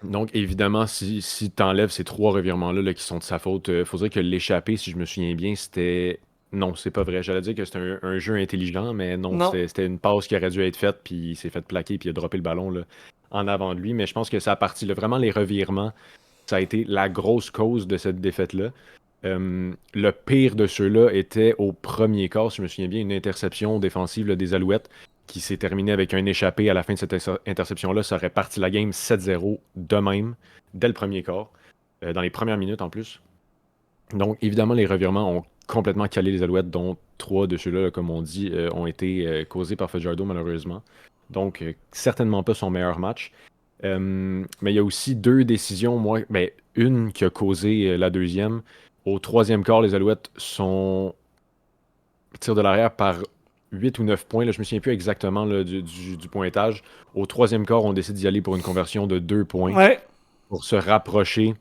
Donc, évidemment, si tu enlèves ces 3 revirements-là là, qui sont de sa faute, il faudrait que l'échappé, si je me souviens bien, c'était... Non, c'est pas vrai. J'allais dire que c'était un jeu intelligent, mais non. C'était une passe qui aurait dû être faite, puis il s'est fait plaquer, puis il a droppé le ballon là, en avant de lui. Mais je pense que ça a parti, là, vraiment les revirements, ça a été la grosse cause de cette défaite-là. Le pire de ceux-là était au premier quart, si je me souviens bien, une interception défensive là, des Alouettes qui s'est terminée avec un échappé à la fin de cette interception-là. Ça aurait parti la game 7-0 de même, dès le premier quart, dans les premières minutes en plus. Donc, évidemment, les revirements ont complètement calé les Alouettes, dont 3 de ceux-là, comme on dit, ont été causés par Fajardo, malheureusement. Donc, certainement pas son meilleur match. Mais il y a aussi 2 décisions, une qui a causé la deuxième. Au 3e quart, les Alouettes tirent de l'arrière par 8 ou 9 points. Là, je me souviens plus exactement là, du pointage. Au 3e quart, on décide d'y aller pour une conversion de 2 points pour se rapprocher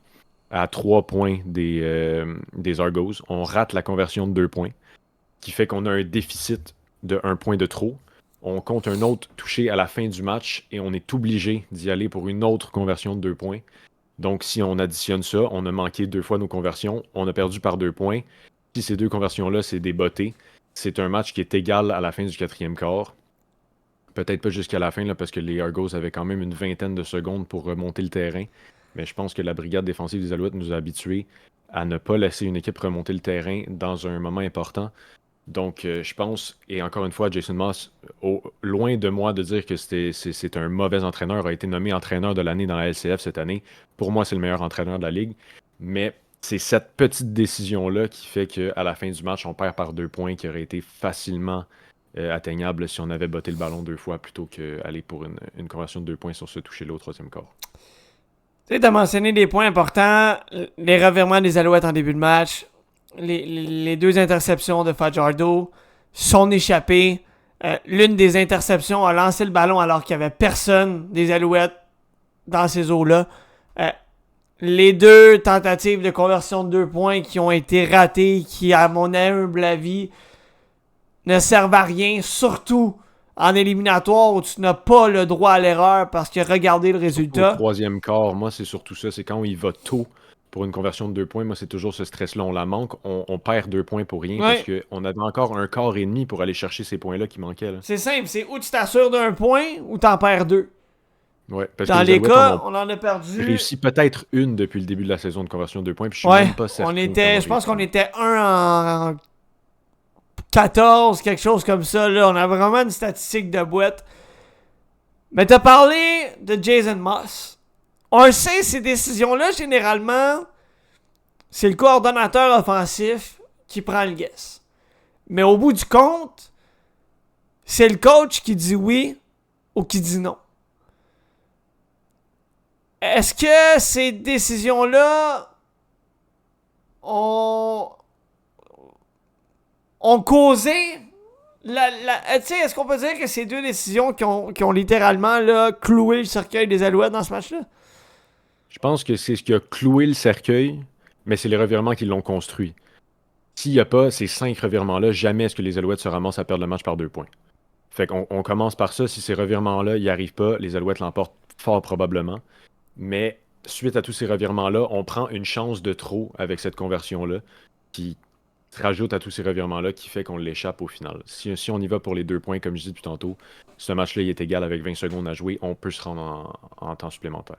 à 3 points des Argos. On rate la conversion de 2 points, qui fait qu'on a un déficit de 1 point de trop. on compte un autre touché à la fin du match et on est obligé d'y aller pour une autre conversion de 2 points. Donc, si on additionne ça, on a manqué 2 fois nos conversions, on a perdu par 2 points. Si ces 2 conversions-là, c'est des bottées, c'est un match qui est égal à la fin du 4e quart. Peut-être pas jusqu'à la fin, là, parce que les Argos avaient quand même une vingtaine de secondes pour remonter le terrain. Mais je pense que la brigade défensive des Alouettes nous a habitués à ne pas laisser une équipe remonter le terrain dans un moment important. Donc, je pense, et encore une fois, Jason Moss, loin de moi de dire que c'est un mauvais entraîneur, a été nommé entraîneur de l'année dans la LCF cette année. Pour moi, c'est le meilleur entraîneur de la Ligue. Mais c'est cette petite décision-là qui fait qu'à la fin du match, on perd par 2 points qui aurait été facilement atteignable si on avait botté le ballon 2 fois plutôt qu'aller pour une conversion de 2 points sur ce toucher-là au 3e quart. Tu sais, t'as mentionné des points importants, les revirements des Alouettes en début de match, les 2 interceptions de Fajardo, son échappée. L'une des interceptions a lancé le ballon alors qu'il n'y avait personne des Alouettes dans ces eaux-là. Les 2 tentatives de conversion de 2 points qui ont été ratées, qui, à mon humble avis, ne servent à rien, surtout en éliminatoire où tu n'as pas le droit à l'erreur parce que regardez le résultat. Au 3e quart, moi, c'est surtout ça. C'est quand il va tôt pour une conversion de 2 points. Moi, c'est toujours ce stress-là. On la manque. On perd 2 points pour rien parce qu'on avait encore un quart et demi pour aller chercher ces points-là qui manquaient. Là. C'est simple. C'est où tu t'assures d'un point ou t'en perds 2. Ouais, parce Dans que les cas, on en a perdu. Réussi peut-être une depuis le début de la saison de conversion de 2 points. Puis je suis même pas certain. Je pense qu'on était 1 en 14, quelque chose comme ça. Là. On a vraiment une statistique de boîte. Mais t'as parlé de Jason Moss. On le sait, ces décisions-là, généralement, c'est le coordonnateur offensif qui prend le guess. Mais au bout du compte, c'est le coach qui dit oui ou qui dit non. Est-ce que ces décisions-là ont causé tu sais, est-ce qu'on peut dire que ces 2 décisions qui ont littéralement là, cloué le cercueil des Alouettes dans ce match-là? Je pense que c'est ce qui a cloué le cercueil, mais c'est les revirements qui l'ont construit. S'il n'y a pas ces 5 revirements-là, jamais est-ce que les Alouettes se ramassent à perdre le match par 2 points. Fait qu'on commence par ça. Si ces revirements-là n'y arrivent pas, les Alouettes l'emportent fort probablement. Mais suite à tous ces revirements-là, on prend une chance de trop avec cette conversion-là qui se rajoute à tous ces revirements-là qui fait qu'on l'échappe au final. Si on y va pour les 2 points, comme je disais depuis tantôt, ce match-là il est égal avec 20 secondes à jouer, on peut se rendre en temps supplémentaire.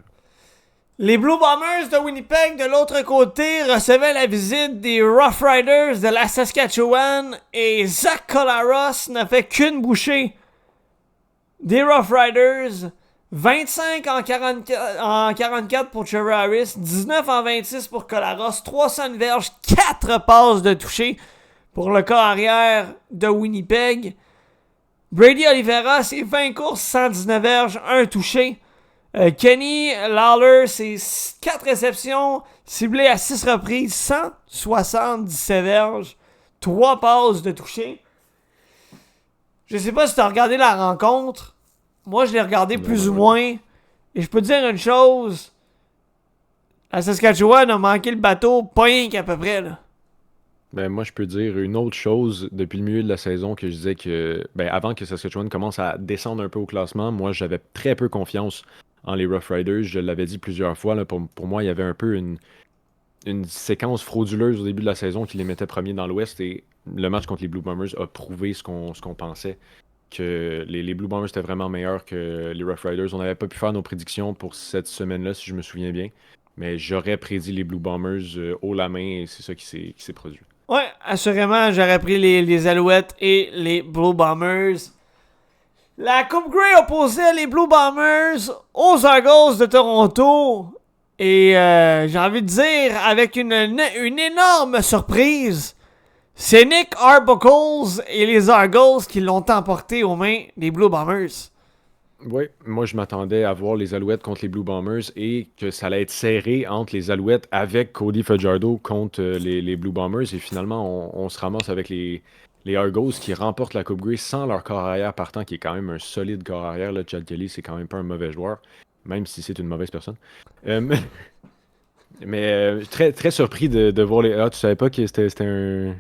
Les Blue Bombers de Winnipeg, de l'autre côté, recevaient la visite des Rough Riders de la Saskatchewan et Zach Collaros n'a fait qu'une bouchée des Rough Riders. 25 en 44 pour Trevor Harris, 19 en 26 pour Collaros, 300 verges, 4 passes de toucher pour le corps arrière de Winnipeg. Brady Oliveira, c'est 20 courses, 119 verges, 1 touché. Kenny Lawler, c'est 4 réceptions, ciblé à 6 reprises, 177 verges, 3 passes de toucher. Je sais pas si tu as regardé la rencontre. Moi, je l'ai regardé plus ou moins. Et je peux te dire une chose. La Saskatchewan a manqué le bateau, pas rien qu'à peu près, là. Ben, moi, je peux dire une autre chose depuis le milieu de la saison que je disais que, avant que Saskatchewan commence à descendre un peu au classement, moi, j'avais très peu confiance en les Rough Riders. Je l'avais dit plusieurs fois. Là, pour moi, il y avait un peu une séquence frauduleuse au début de la saison qui les mettait premiers dans l'Ouest. Et le match contre les Blue Bombers a prouvé ce qu'on pensait. Que les Blue Bombers étaient vraiment meilleurs que les Rough Riders. On n'avait pas pu faire nos prédictions pour cette semaine-là, si je me souviens bien. Mais j'aurais prédit les Blue Bombers haut la main et c'est ça qui s'est produit. Ouais, assurément, j'aurais pris les Alouettes et les Blue Bombers. La Coupe Grey opposait les Blue Bombers aux Argos de Toronto. Et j'ai envie de dire, avec une énorme surprise, c'est Nick Arbuckles et les Argos qui l'ont emporté aux mains des Blue Bombers. Oui, moi je m'attendais à voir les Alouettes contre les Blue Bombers et que ça allait être serré entre les Alouettes avec Cody Fajardo contre les Blue Bombers. Et finalement, on se ramasse avec les Argos qui remportent la Coupe Grey sans leur corps arrière partant, qui est quand même un solide corps arrière. Là, Chad Kelly, c'est quand même pas un mauvais joueur, même si c'est une mauvaise personne. Mais très, très surpris de voir les... Ah, tu savais pas que c'était un...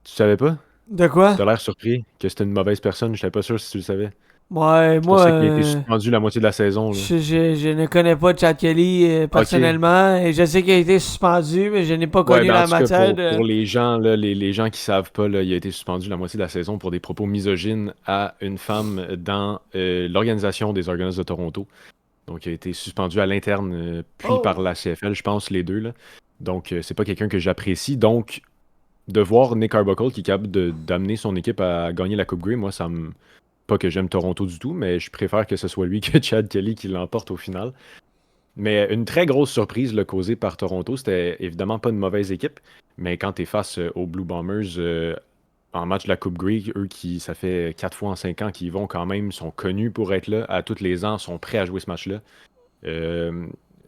Tu savais pas? De quoi? T'as l'air surpris que c'était une mauvaise personne. J'étais pas sûr si tu le savais. Ouais, Je moi, pensais qu'il a été suspendu la moitié de la saison. Là. je ne connais pas Chad Kelly personnellement. Et je sais qu'il a été suspendu, mais je n'ai pas Ouais, connu ben en la tout cas, matière pour les gens, là, les gens qui savent pas, là, il a été suspendu la moitié de la saison pour des propos misogynes à une femme dans l'organisation des Argonauts de Toronto. Donc, il a été suspendu à l'interne, puis par la CFL, je pense, les deux. Là. Donc, c'est pas quelqu'un que j'apprécie. Donc, de voir Nick Arbuckle qui est capable d'amener son équipe à gagner la Coupe Grey, moi, ça me. Pas que j'aime Toronto du tout, mais je préfère que ce soit lui que Chad Kelly qui l'emporte au final. Mais une très grosse surprise là, causée par Toronto, c'était évidemment pas une mauvaise équipe, mais quand tu es face aux Blue Bombers en match de la Coupe Grey, eux qui, ça fait 4 fois en 5 ans qu'ils y vont quand même, sont connus pour être là, à tous les ans, sont prêts à jouer ce match-là.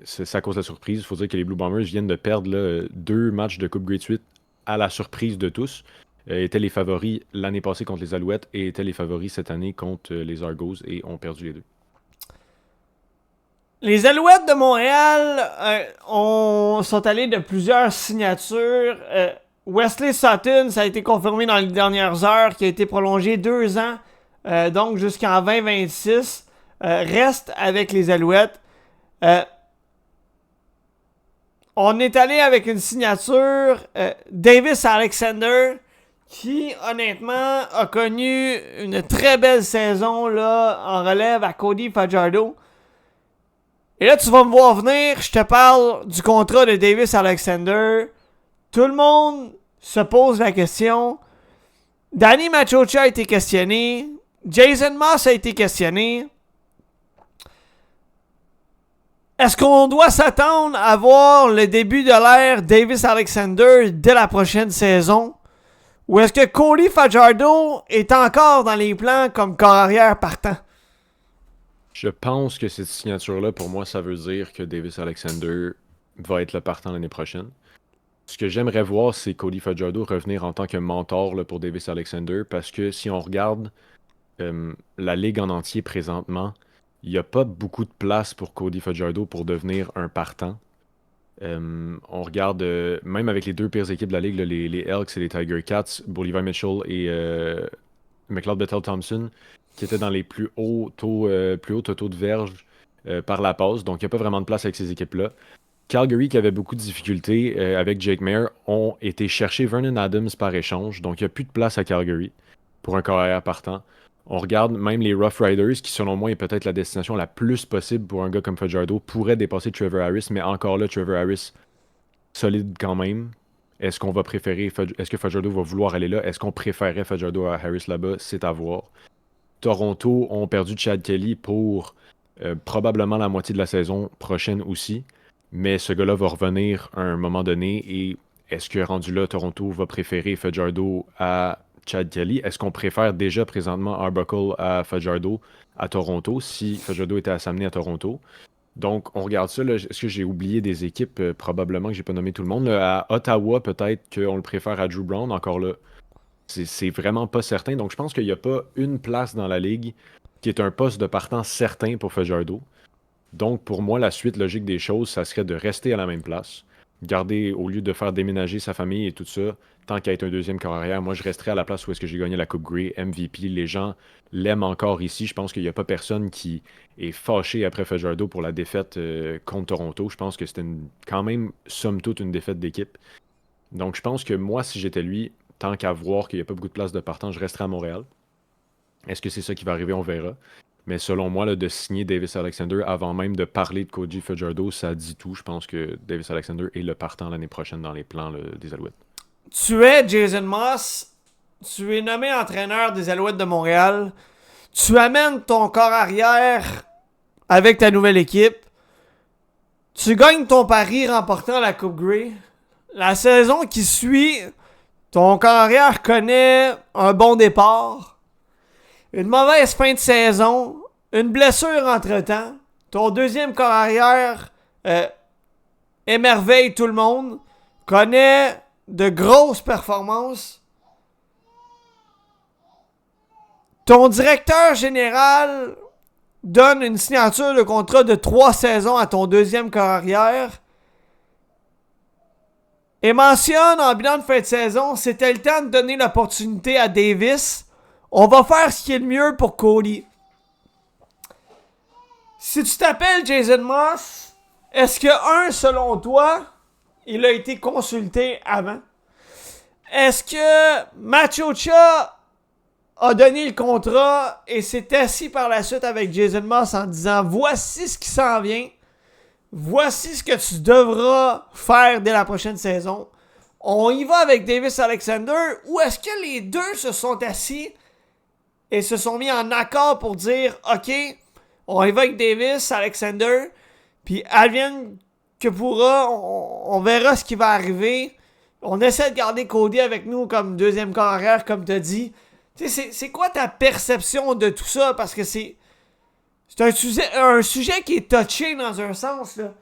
Ça cause la surprise. Il faut dire que les Blue Bombers viennent de perdre là, 2 matchs de Coupe Grey de suite à la surprise de tous. Étaient les favoris l'année passée contre les Alouettes et étaient les favoris cette année contre les Argos et ont perdu les deux. Les Alouettes de Montréal sont allés de plusieurs signatures. Wesley Sutton, ça a été confirmé dans les dernières heures, qui a été prolongé 2 ans, donc jusqu'en 2026, reste avec les Alouettes. On est allé avec une signature, Davis Alexander, qui, honnêtement, a connu une très belle saison là, en relève à Cody Fajardo. Et là, tu vas me voir venir, je te parle du contrat de Davis Alexander. Tout le monde se pose la question. Danny Machocha a été questionné. Jason Moss a été questionné. Est-ce qu'on doit s'attendre à voir le début de l'ère Davis Alexander dès la prochaine saison? Ou est-ce que Cody Fajardo est encore dans les plans comme corps arrière partant? Je pense que cette signature-là, pour moi, ça veut dire que Davis Alexander va être le partant l'année prochaine. Ce que j'aimerais voir, c'est Cody Fajardo revenir en tant que mentor là, pour Davis Alexander, parce que si on regarde la ligue en entier présentement, il n'y a pas beaucoup de place pour Cody Fajardo pour devenir un partant. On regarde, même avec les 2 pires équipes de la ligue, là, les Elks et les Tiger Cats, Bolivar Mitchell et McLeod Bethel Thompson, qui étaient dans les plus hauts taux de verges par la passe. Donc, il n'y a pas vraiment de place avec ces équipes-là. Calgary, qui avait beaucoup de difficultés avec Jake Maier, ont été chercher Vernon Adams par échange. Donc, il n'y a plus de place à Calgary pour un carrière partant. On regarde même les Rough Riders, qui selon moi est peut-être la destination la plus possible pour un gars comme Fajardo, pourrait dépasser Trevor Harris, mais encore là, Trevor Harris, solide quand même. Est-ce qu'on va préférer, est-ce que Fajardo va vouloir aller là? Est-ce qu'on préférerait Fajardo à Harris là-bas? C'est à voir. Toronto ont perdu Chad Kelly pour probablement la moitié de la saison prochaine aussi, mais ce gars-là va revenir à un moment donné et est-ce que rendu là, Toronto va préférer Fajardo à Chad Kelly? Est-ce qu'on préfère déjà présentement Arbuckle à Fajardo à Toronto si Fajardo était à s'amener à Toronto? Donc, on regarde ça. Là. Est-ce que j'ai oublié des équipes? Probablement que j'ai pas nommé tout le monde. Là, à Ottawa, peut-être qu'on le préfère à Drew Brown. Encore là, c'est vraiment pas certain. Donc, je pense qu'il n'y a pas une place dans la ligue qui est un poste de partant certain pour Fajardo. Donc, pour moi, la suite logique des choses, ça serait de rester à la même place. Garder, au lieu de faire déménager sa famille et tout ça, tant qu'à être un deuxième corps arrière, moi, je resterais à la place où est-ce que j'ai gagné la Coupe Grey, MVP. Les gens l'aiment encore ici. Je pense qu'il n'y a pas personne qui est fâché après Fajardo pour la défaite contre Toronto. Je pense que c'était quand même, somme toute, une défaite d'équipe. Donc, je pense que moi, si j'étais lui, tant qu'à voir qu'il n'y a pas beaucoup de place de partant, je resterais à Montréal. Est-ce que c'est ça qui va arriver? On verra. Mais selon moi, là, de signer Davis Alexander avant même de parler de Cody Fajardo, ça dit tout. Je pense que Davis Alexander est le partant l'année prochaine dans les plans là, des Alouettes. Tu es Jason Moss. Tu es nommé entraîneur des Alouettes de Montréal. Tu amènes ton corps arrière avec ta nouvelle équipe. Tu gagnes ton pari remportant la Coupe Grey. La saison qui suit, ton corps arrière connaît un bon départ. Une mauvaise fin de saison. Une blessure entre-temps. Ton deuxième corps arrière émerveille tout le monde. Connaît de grosses performances. Ton directeur général donne une signature de contrat de 3 saisons à ton deuxième corps arrière. et mentionne en bilan de fin de saison, c'était le temps de donner l'opportunité à Davis. On va faire ce qui est le mieux pour Cody. Si tu t'appelles Jason Moss, est-ce que, selon toi, il a été consulté avant? Est-ce que Machocha a donné le contrat et s'est assis par la suite avec Jason Moss en disant « Voici ce qui s'en vient. Voici ce que tu devras faire dès la prochaine saison. On y va avec Davis Alexander. » Ou est-ce que les deux se sont assis et se sont mis en accord pour dire « Ok, on y va avec Davis Alexander. Puis advienne que pourra, on verra ce qui va arriver. On essaie de garder Cody avec nous comme deuxième carrière, comme tu as dit. » Tu sais, c'est quoi ta perception de tout ça? Parce que c'est un sujet qui est touché dans un sens, là.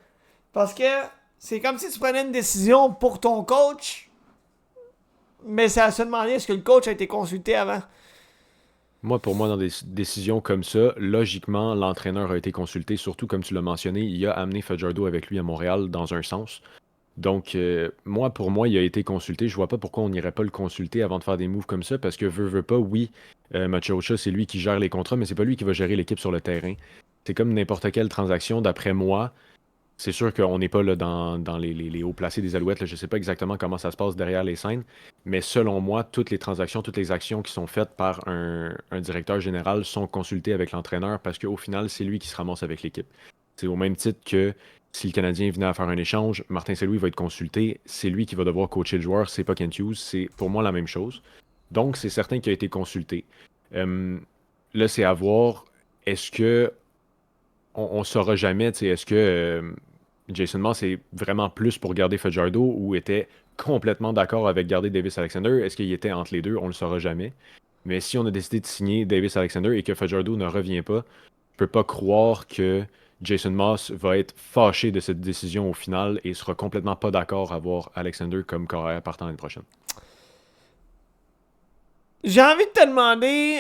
Parce que c'est comme si tu prenais une décision pour ton coach, mais c'est à se demander est-ce que le coach a été consulté avant. Pour moi, dans des décisions comme ça, logiquement, l'entraîneur a été consulté, surtout comme tu l'as mentionné, il a amené Fajardo avec lui à Montréal dans un sens. Donc, pour moi, il a été consulté. Je vois pas pourquoi on n'irait pas le consulter avant de faire des moves comme ça, parce que veut pas, oui, Machocha, c'est lui qui gère les contrats, mais c'est pas lui qui va gérer l'équipe sur le terrain. C'est comme n'importe quelle transaction, d'après moi. C'est sûr qu'on n'est pas là dans les hauts placés des Alouettes. Là. Je sais pas exactement comment ça se passe derrière les scènes, mais selon moi, toutes les transactions, toutes les actions qui sont faites par un directeur général sont consultées avec l'entraîneur, parce qu'au final, c'est lui qui se ramasse avec l'équipe. C'est au même titre que si le Canadien venait à faire un échange, Martin Saint-Louis va être consulté. C'est lui qui va devoir coacher le joueur, c'est pas Kent Hughes. C'est pour moi la même chose. Donc, c'est certain qu'il a été consulté. Là, c'est à voir. Est-ce que on saura jamais, est-ce que Jason Moss est vraiment plus pour garder Fajardo ou était complètement d'accord avec garder Davis Alexander? Est-ce qu'il était entre les deux? On le saura jamais. Mais si on a décidé de signer Davis Alexander et que Fajardo ne revient pas, je peux pas croire que Jason Moss va être fâché de cette décision au final et sera complètement pas d'accord à avoir Alexander comme carrière partant l'année prochaine. J'ai envie de te demander,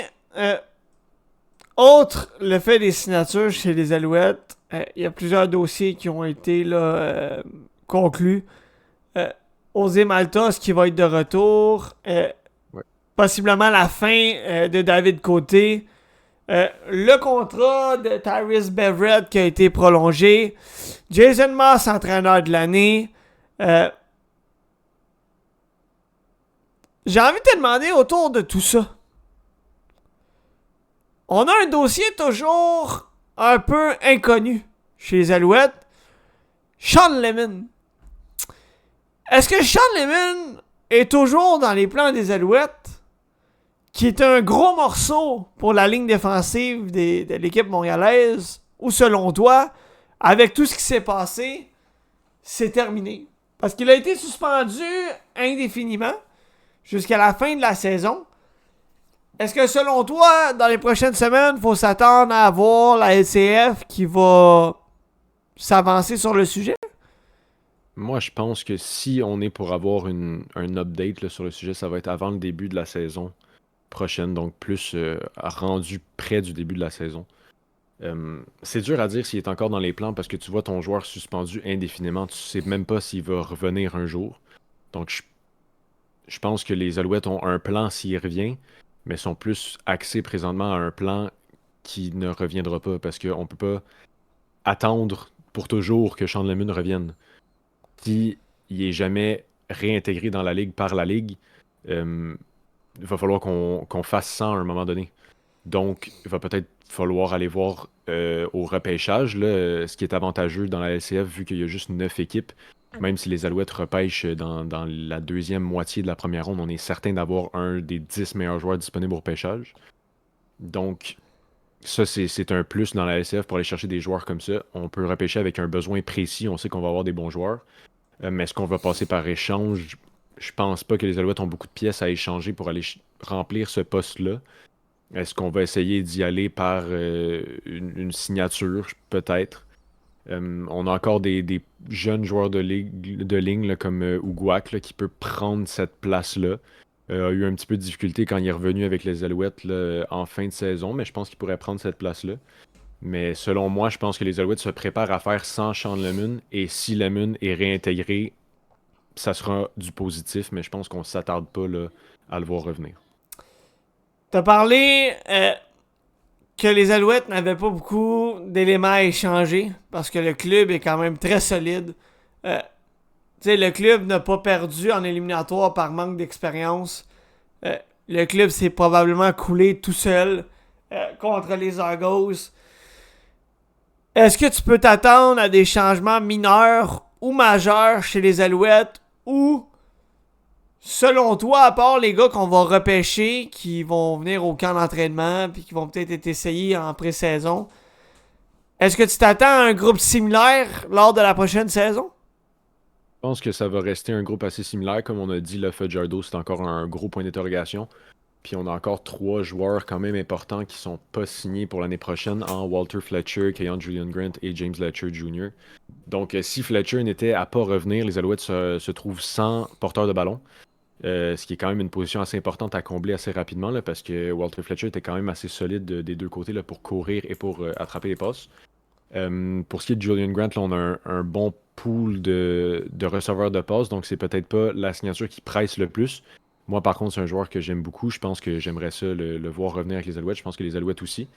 autre le fait des signatures chez les Alouettes, il y a plusieurs dossiers qui ont été là, conclus. Osé Maltos qui va être de retour. Possiblement la fin de David Côté. Le contrat de Tyrese Beverett qui a été prolongé. Jason Moss, entraîneur de l'année. J'ai envie de te demander autour de tout ça. On a un dossier toujours un peu inconnu chez les Alouettes. Sean Lemon. Est-ce que Sean Lemon est toujours dans les plans des Alouettes? Qui est un gros morceau pour la ligne défensive de l'équipe montréalaise, ou selon toi, avec tout ce qui s'est passé, c'est terminé. Parce qu'il a été suspendu indéfiniment jusqu'à la fin de la saison. Est-ce que selon toi, dans les prochaines semaines, il faut s'attendre à voir la LCF qui va s'avancer sur le sujet? Moi, je pense que si on est pour avoir un update là, sur le sujet, ça va être avant le début de la saison prochaine, donc plus rendu près du début de la saison. C'est dur à dire s'il est encore dans les plans parce que tu vois ton joueur suspendu indéfiniment, tu sais même pas s'il va revenir un jour. Donc je pense que les Alouettes ont un plan s'il revient, mais sont plus axés présentement à un plan qui ne reviendra pas parce qu'on peut pas attendre pour toujours que Sean Lemon revienne. S'il est jamais réintégré dans la Ligue par la Ligue, il va falloir qu'on fasse ça à un moment donné. Donc, il va peut-être falloir aller voir au repêchage, là, ce qui est avantageux dans la LCF, vu qu'il y a juste 9 équipes. Même si les Alouettes repêchent dans la deuxième moitié de la première ronde, on est certain d'avoir un des 10 meilleurs joueurs disponibles au repêchage. Donc, ça, c'est un plus dans la LCF pour aller chercher des joueurs comme ça. On peut repêcher avec un besoin précis, on sait qu'on va avoir des bons joueurs. Mais est-ce qu'on va passer par échange? Je pense pas que les Alouettes ont beaucoup de pièces à échanger pour aller remplir ce poste-là. Est-ce qu'on va essayer d'y aller par une signature, peut-être? On a encore des jeunes joueurs de ligne là, comme Uguak là, qui peut prendre cette place-là. A eu un petit peu de difficulté quand il est revenu avec les Alouettes là, en fin de saison, mais je pense qu'il pourrait prendre cette place-là. Mais selon moi, je pense que les Alouettes se préparent à faire sans Sean Lemon, et si Lemon est réintégré, ça sera du positif, mais je pense qu'on ne s'attarde pas là, à le voir revenir. T'as parlé que les Alouettes n'avaient pas beaucoup d'éléments à échanger parce que le club est quand même très solide. Tu sais, le club n'a pas perdu en éliminatoire par manque d'expérience. Le club s'est probablement coulé tout seul contre les Argos. Est-ce que tu peux t'attendre à des changements mineurs ou majeurs chez les Alouettes ou, selon toi, à part les gars qu'on va repêcher, qui vont venir au camp d'entraînement puis qui vont peut-être être essayés en pré-saison, est-ce que tu t'attends à un groupe similaire lors de la prochaine saison? Je pense que ça va rester un groupe assez similaire. Comme on a dit, le Fajardo, c'est encore un gros point d'interrogation. Puis on a encore 3 joueurs quand même importants qui sont pas signés pour l'année prochaine en Walter Fletcher, Keyon Julian Grant et James Letcher Jr. Donc si Fletcher n'était à pas revenir, les Alouettes se trouvent sans porteur de ballon. Ce qui est quand même une position assez importante à combler assez rapidement là, parce que Walter Fletcher était quand même assez solide des deux côtés là, pour courir et pour attraper les passes. Pour ce qui est de Julian Grant, là, on a un bon pool de receveurs de passes, donc c'est peut-être pas la signature qui presse le plus. Moi, par contre, c'est un joueur que j'aime beaucoup. Je pense que j'aimerais ça le voir revenir avec les Alouettes. Je pense que les Alouettes aussi.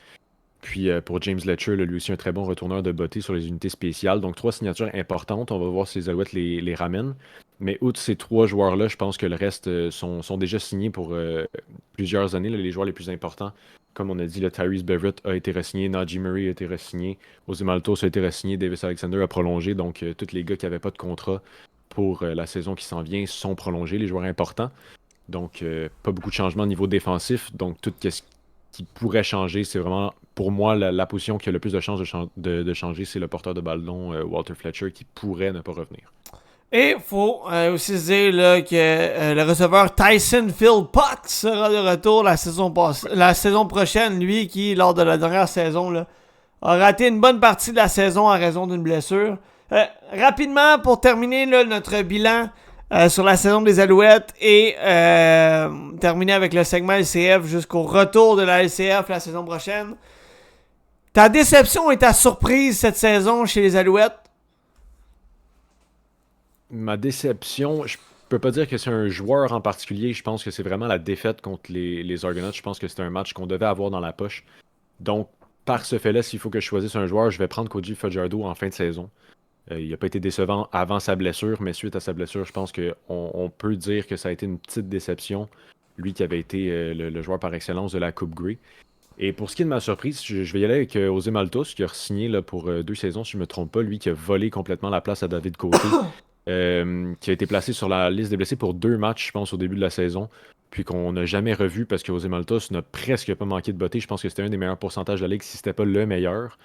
Puis pour James Letcher, lui aussi un très bon retourneur de beauté sur les unités spéciales. Donc 3 signatures importantes. On va voir si les Alouettes les ramènent. Mais outre ces 3 joueurs-là, je pense que le reste sont déjà signés pour plusieurs années. Là, les joueurs les plus importants, comme on a dit, le Tyrese Beverett a été re-signé, Najee Murray a été re-signé, Ozzy Maltos a été re-signé, Davis Alexander a prolongé. Donc tous les gars qui n'avaient pas de contrat pour la saison qui s'en vient sont prolongés, les joueurs importants. Donc, pas beaucoup de changements au niveau défensif. Donc, tout ce qui pourrait changer, c'est vraiment, pour moi, la position qui a le plus de chances de changer, c'est le porteur de ballon, Walter Fletcher, qui pourrait ne pas revenir. Et il faut aussi se dire là, que le receveur Tyson Philpott sera de retour la saison prochaine. Lui qui, lors de la dernière saison, là, a raté une bonne partie de la saison en raison d'une blessure. Rapidement, pour terminer là, notre bilan sur la saison des Alouettes et terminer avec le segment LCF jusqu'au retour de la LCF la saison prochaine. Ta déception et ta surprise cette saison chez les Alouettes? Ma déception, je peux pas dire que c'est un joueur en particulier. Je pense que c'est vraiment la défaite contre les Argonauts. Je pense que c'était un match qu'on devait avoir dans la poche. Donc, par ce fait-là, s'il faut que je choisisse un joueur, je vais prendre Koji Fajardo en fin de saison. Il n'a pas été décevant avant sa blessure, mais suite à sa blessure, je pense qu'on peut dire que ça a été une petite déception. Lui qui avait été le joueur par excellence de la Coupe Grey. Et pour ce qui est de ma surprise, je vais y aller avec Ozzy Maltos, qui a signé là, pour 2 saisons, si je ne me trompe pas. Lui qui a volé complètement la place à David Côté, qui a été placé sur la liste des blessés pour 2 matchs, je pense, au début de la saison. Puis qu'on n'a jamais revu parce que Ozzy Maltos n'a presque pas manqué de bottés. Je pense que c'était un des meilleurs pourcentages de la ligue, si ce n'était pas le meilleur.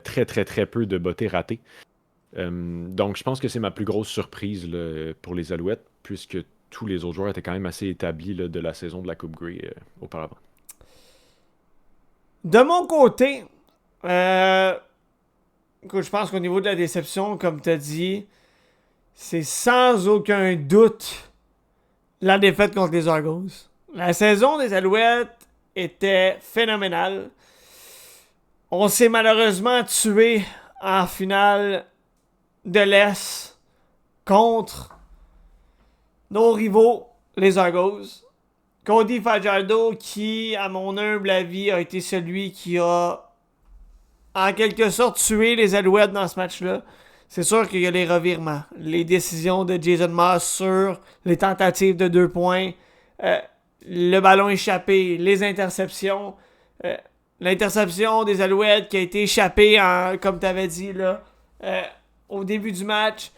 Très, très, très peu de bottés ratés. Donc je pense que c'est ma plus grosse surprise là, pour les Alouettes, puisque tous les autres joueurs étaient quand même assez établis là, de la saison de la Coupe Grey auparavant. De mon côté, écoute, je pense qu'au niveau de la déception, comme tu as dit, c'est sans aucun doute la défaite contre les Argos. La saison des Alouettes était phénoménale. On s'est malheureusement tué en finale de l'Est contre nos rivaux, les Argos. Cody Fajardo, qui, à mon humble avis, a été celui qui a, en quelque sorte, tué les Alouettes dans ce match-là. C'est sûr qu'il y a les revirements, les décisions de Jason Moss sur les tentatives de 2 points, le ballon échappé, les interceptions, l'interception des Alouettes qui a été échappée, comme tu avais dit, là, au début du match.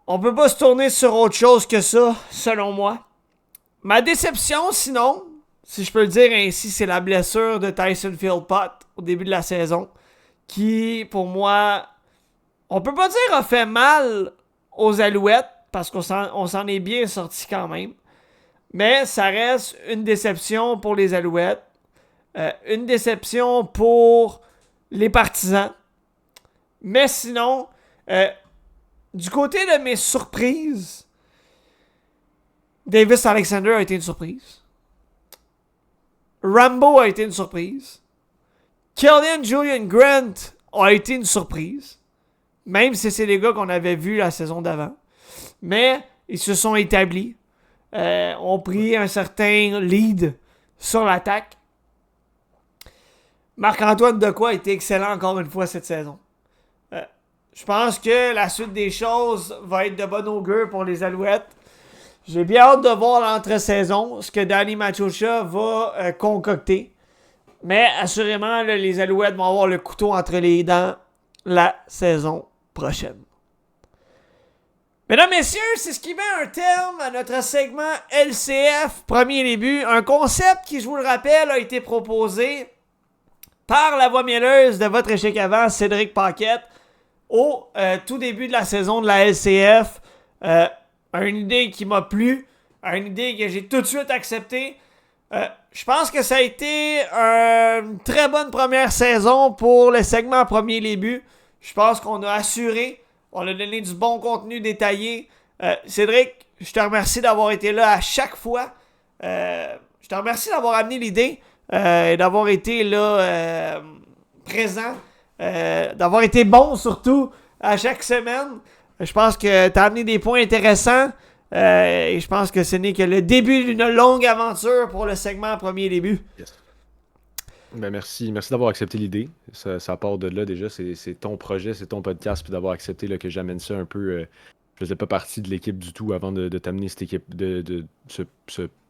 On peut pas se tourner sur autre chose que ça, selon moi. Ma déception, sinon, si je peux le dire ainsi, c'est la blessure de Tyson Philpott au début de la saison, qui, pour moi, on peut pas dire a fait mal aux Alouettes, parce qu'on s'en est bien sorti quand même. Mais ça reste une déception pour les Alouettes, une déception pour les partisans. Mais sinon, du côté de mes surprises, Davis Alexander a été une surprise. Rambo a été une surprise. Keyon Julian Grant a été une surprise. même si c'est les gars qu'on avait vus la saison d'avant. Mais ils se sont établis, ont pris un certain lead sur l'attaque. Marc-Antoine Dequoy a été excellent encore une fois cette saison. Je pense que la suite des choses va être de bon augure pour les Alouettes. J'ai bien hâte de voir l'entre-saison, ce que Danny Machocha va concocter. Mais assurément, là, les Alouettes vont avoir le couteau entre les dents la saison prochaine. Mesdames, messieurs, c'est ce qui met un terme à notre segment LCF, premier début. Un concept qui, je vous le rappelle, a été proposé par la voix mielleuse de votre échec avant, Cédric Paquette, au tout début de la saison de la LCF. Une idée qui m'a plu, une idée que j'ai tout de suite acceptée. Je pense que ça a été une très bonne première saison pour le segment premier début. Je pense qu'on a assuré, on a donné du bon contenu détaillé. Cédric, je te remercie d'avoir été là à chaque fois. Je te remercie d'avoir amené l'idée et d'avoir été là présent. D'avoir été bon surtout à chaque semaine. Je pense que tu as amené des points intéressants et je pense que ce n'est que le début d'une longue aventure pour le segment premier début. Yes. Ben merci d'avoir accepté l'idée. Ça part de là déjà, c'est ton projet, c'est ton podcast, puis d'avoir accepté là, que j'amène ça un peu. Je faisais pas partie de l'équipe du tout avant de t'amener cette équipe, de ce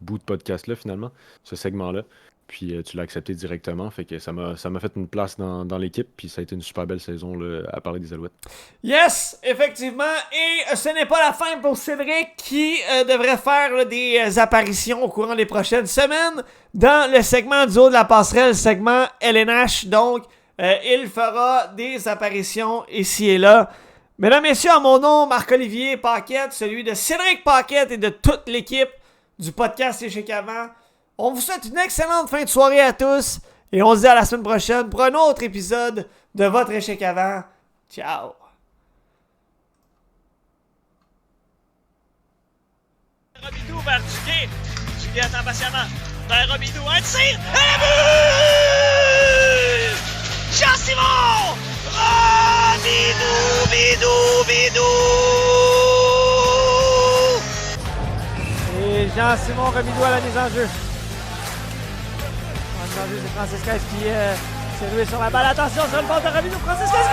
bout de podcast-là finalement, ce segment-là. Puis tu l'as accepté directement, fait que ça m'a fait une place dans l'équipe, puis ça a été une super belle saison là, à parler des Alouettes. Yes, effectivement, et ce n'est pas la fin pour Cédric qui devrait faire là, des apparitions au courant des prochaines semaines dans le segment du haut de la passerelle, le segment LNH, donc il fera des apparitions ici et là. Mesdames, messieurs, à mon nom, Marc-Olivier Paquette, celui de Cédric Paquette et de toute l'équipe du podcast Échec avant. On vous souhaite une excellente fin de soirée à tous et on se dit à la semaine prochaine pour un autre épisode de votre échec avant. Ciao! Robidoux vers Duguay. Duguay attend patiemment. Vers Robidoux, un tir! Et le but! Jean-Simon! Robidoux, bidou, bidou! Et Jean-Simon Robidoux à la mise en jeu. C'est Franciscaise qui s'est roué sur la balle. Attention sur le bord de Robidoux. Franciscaise!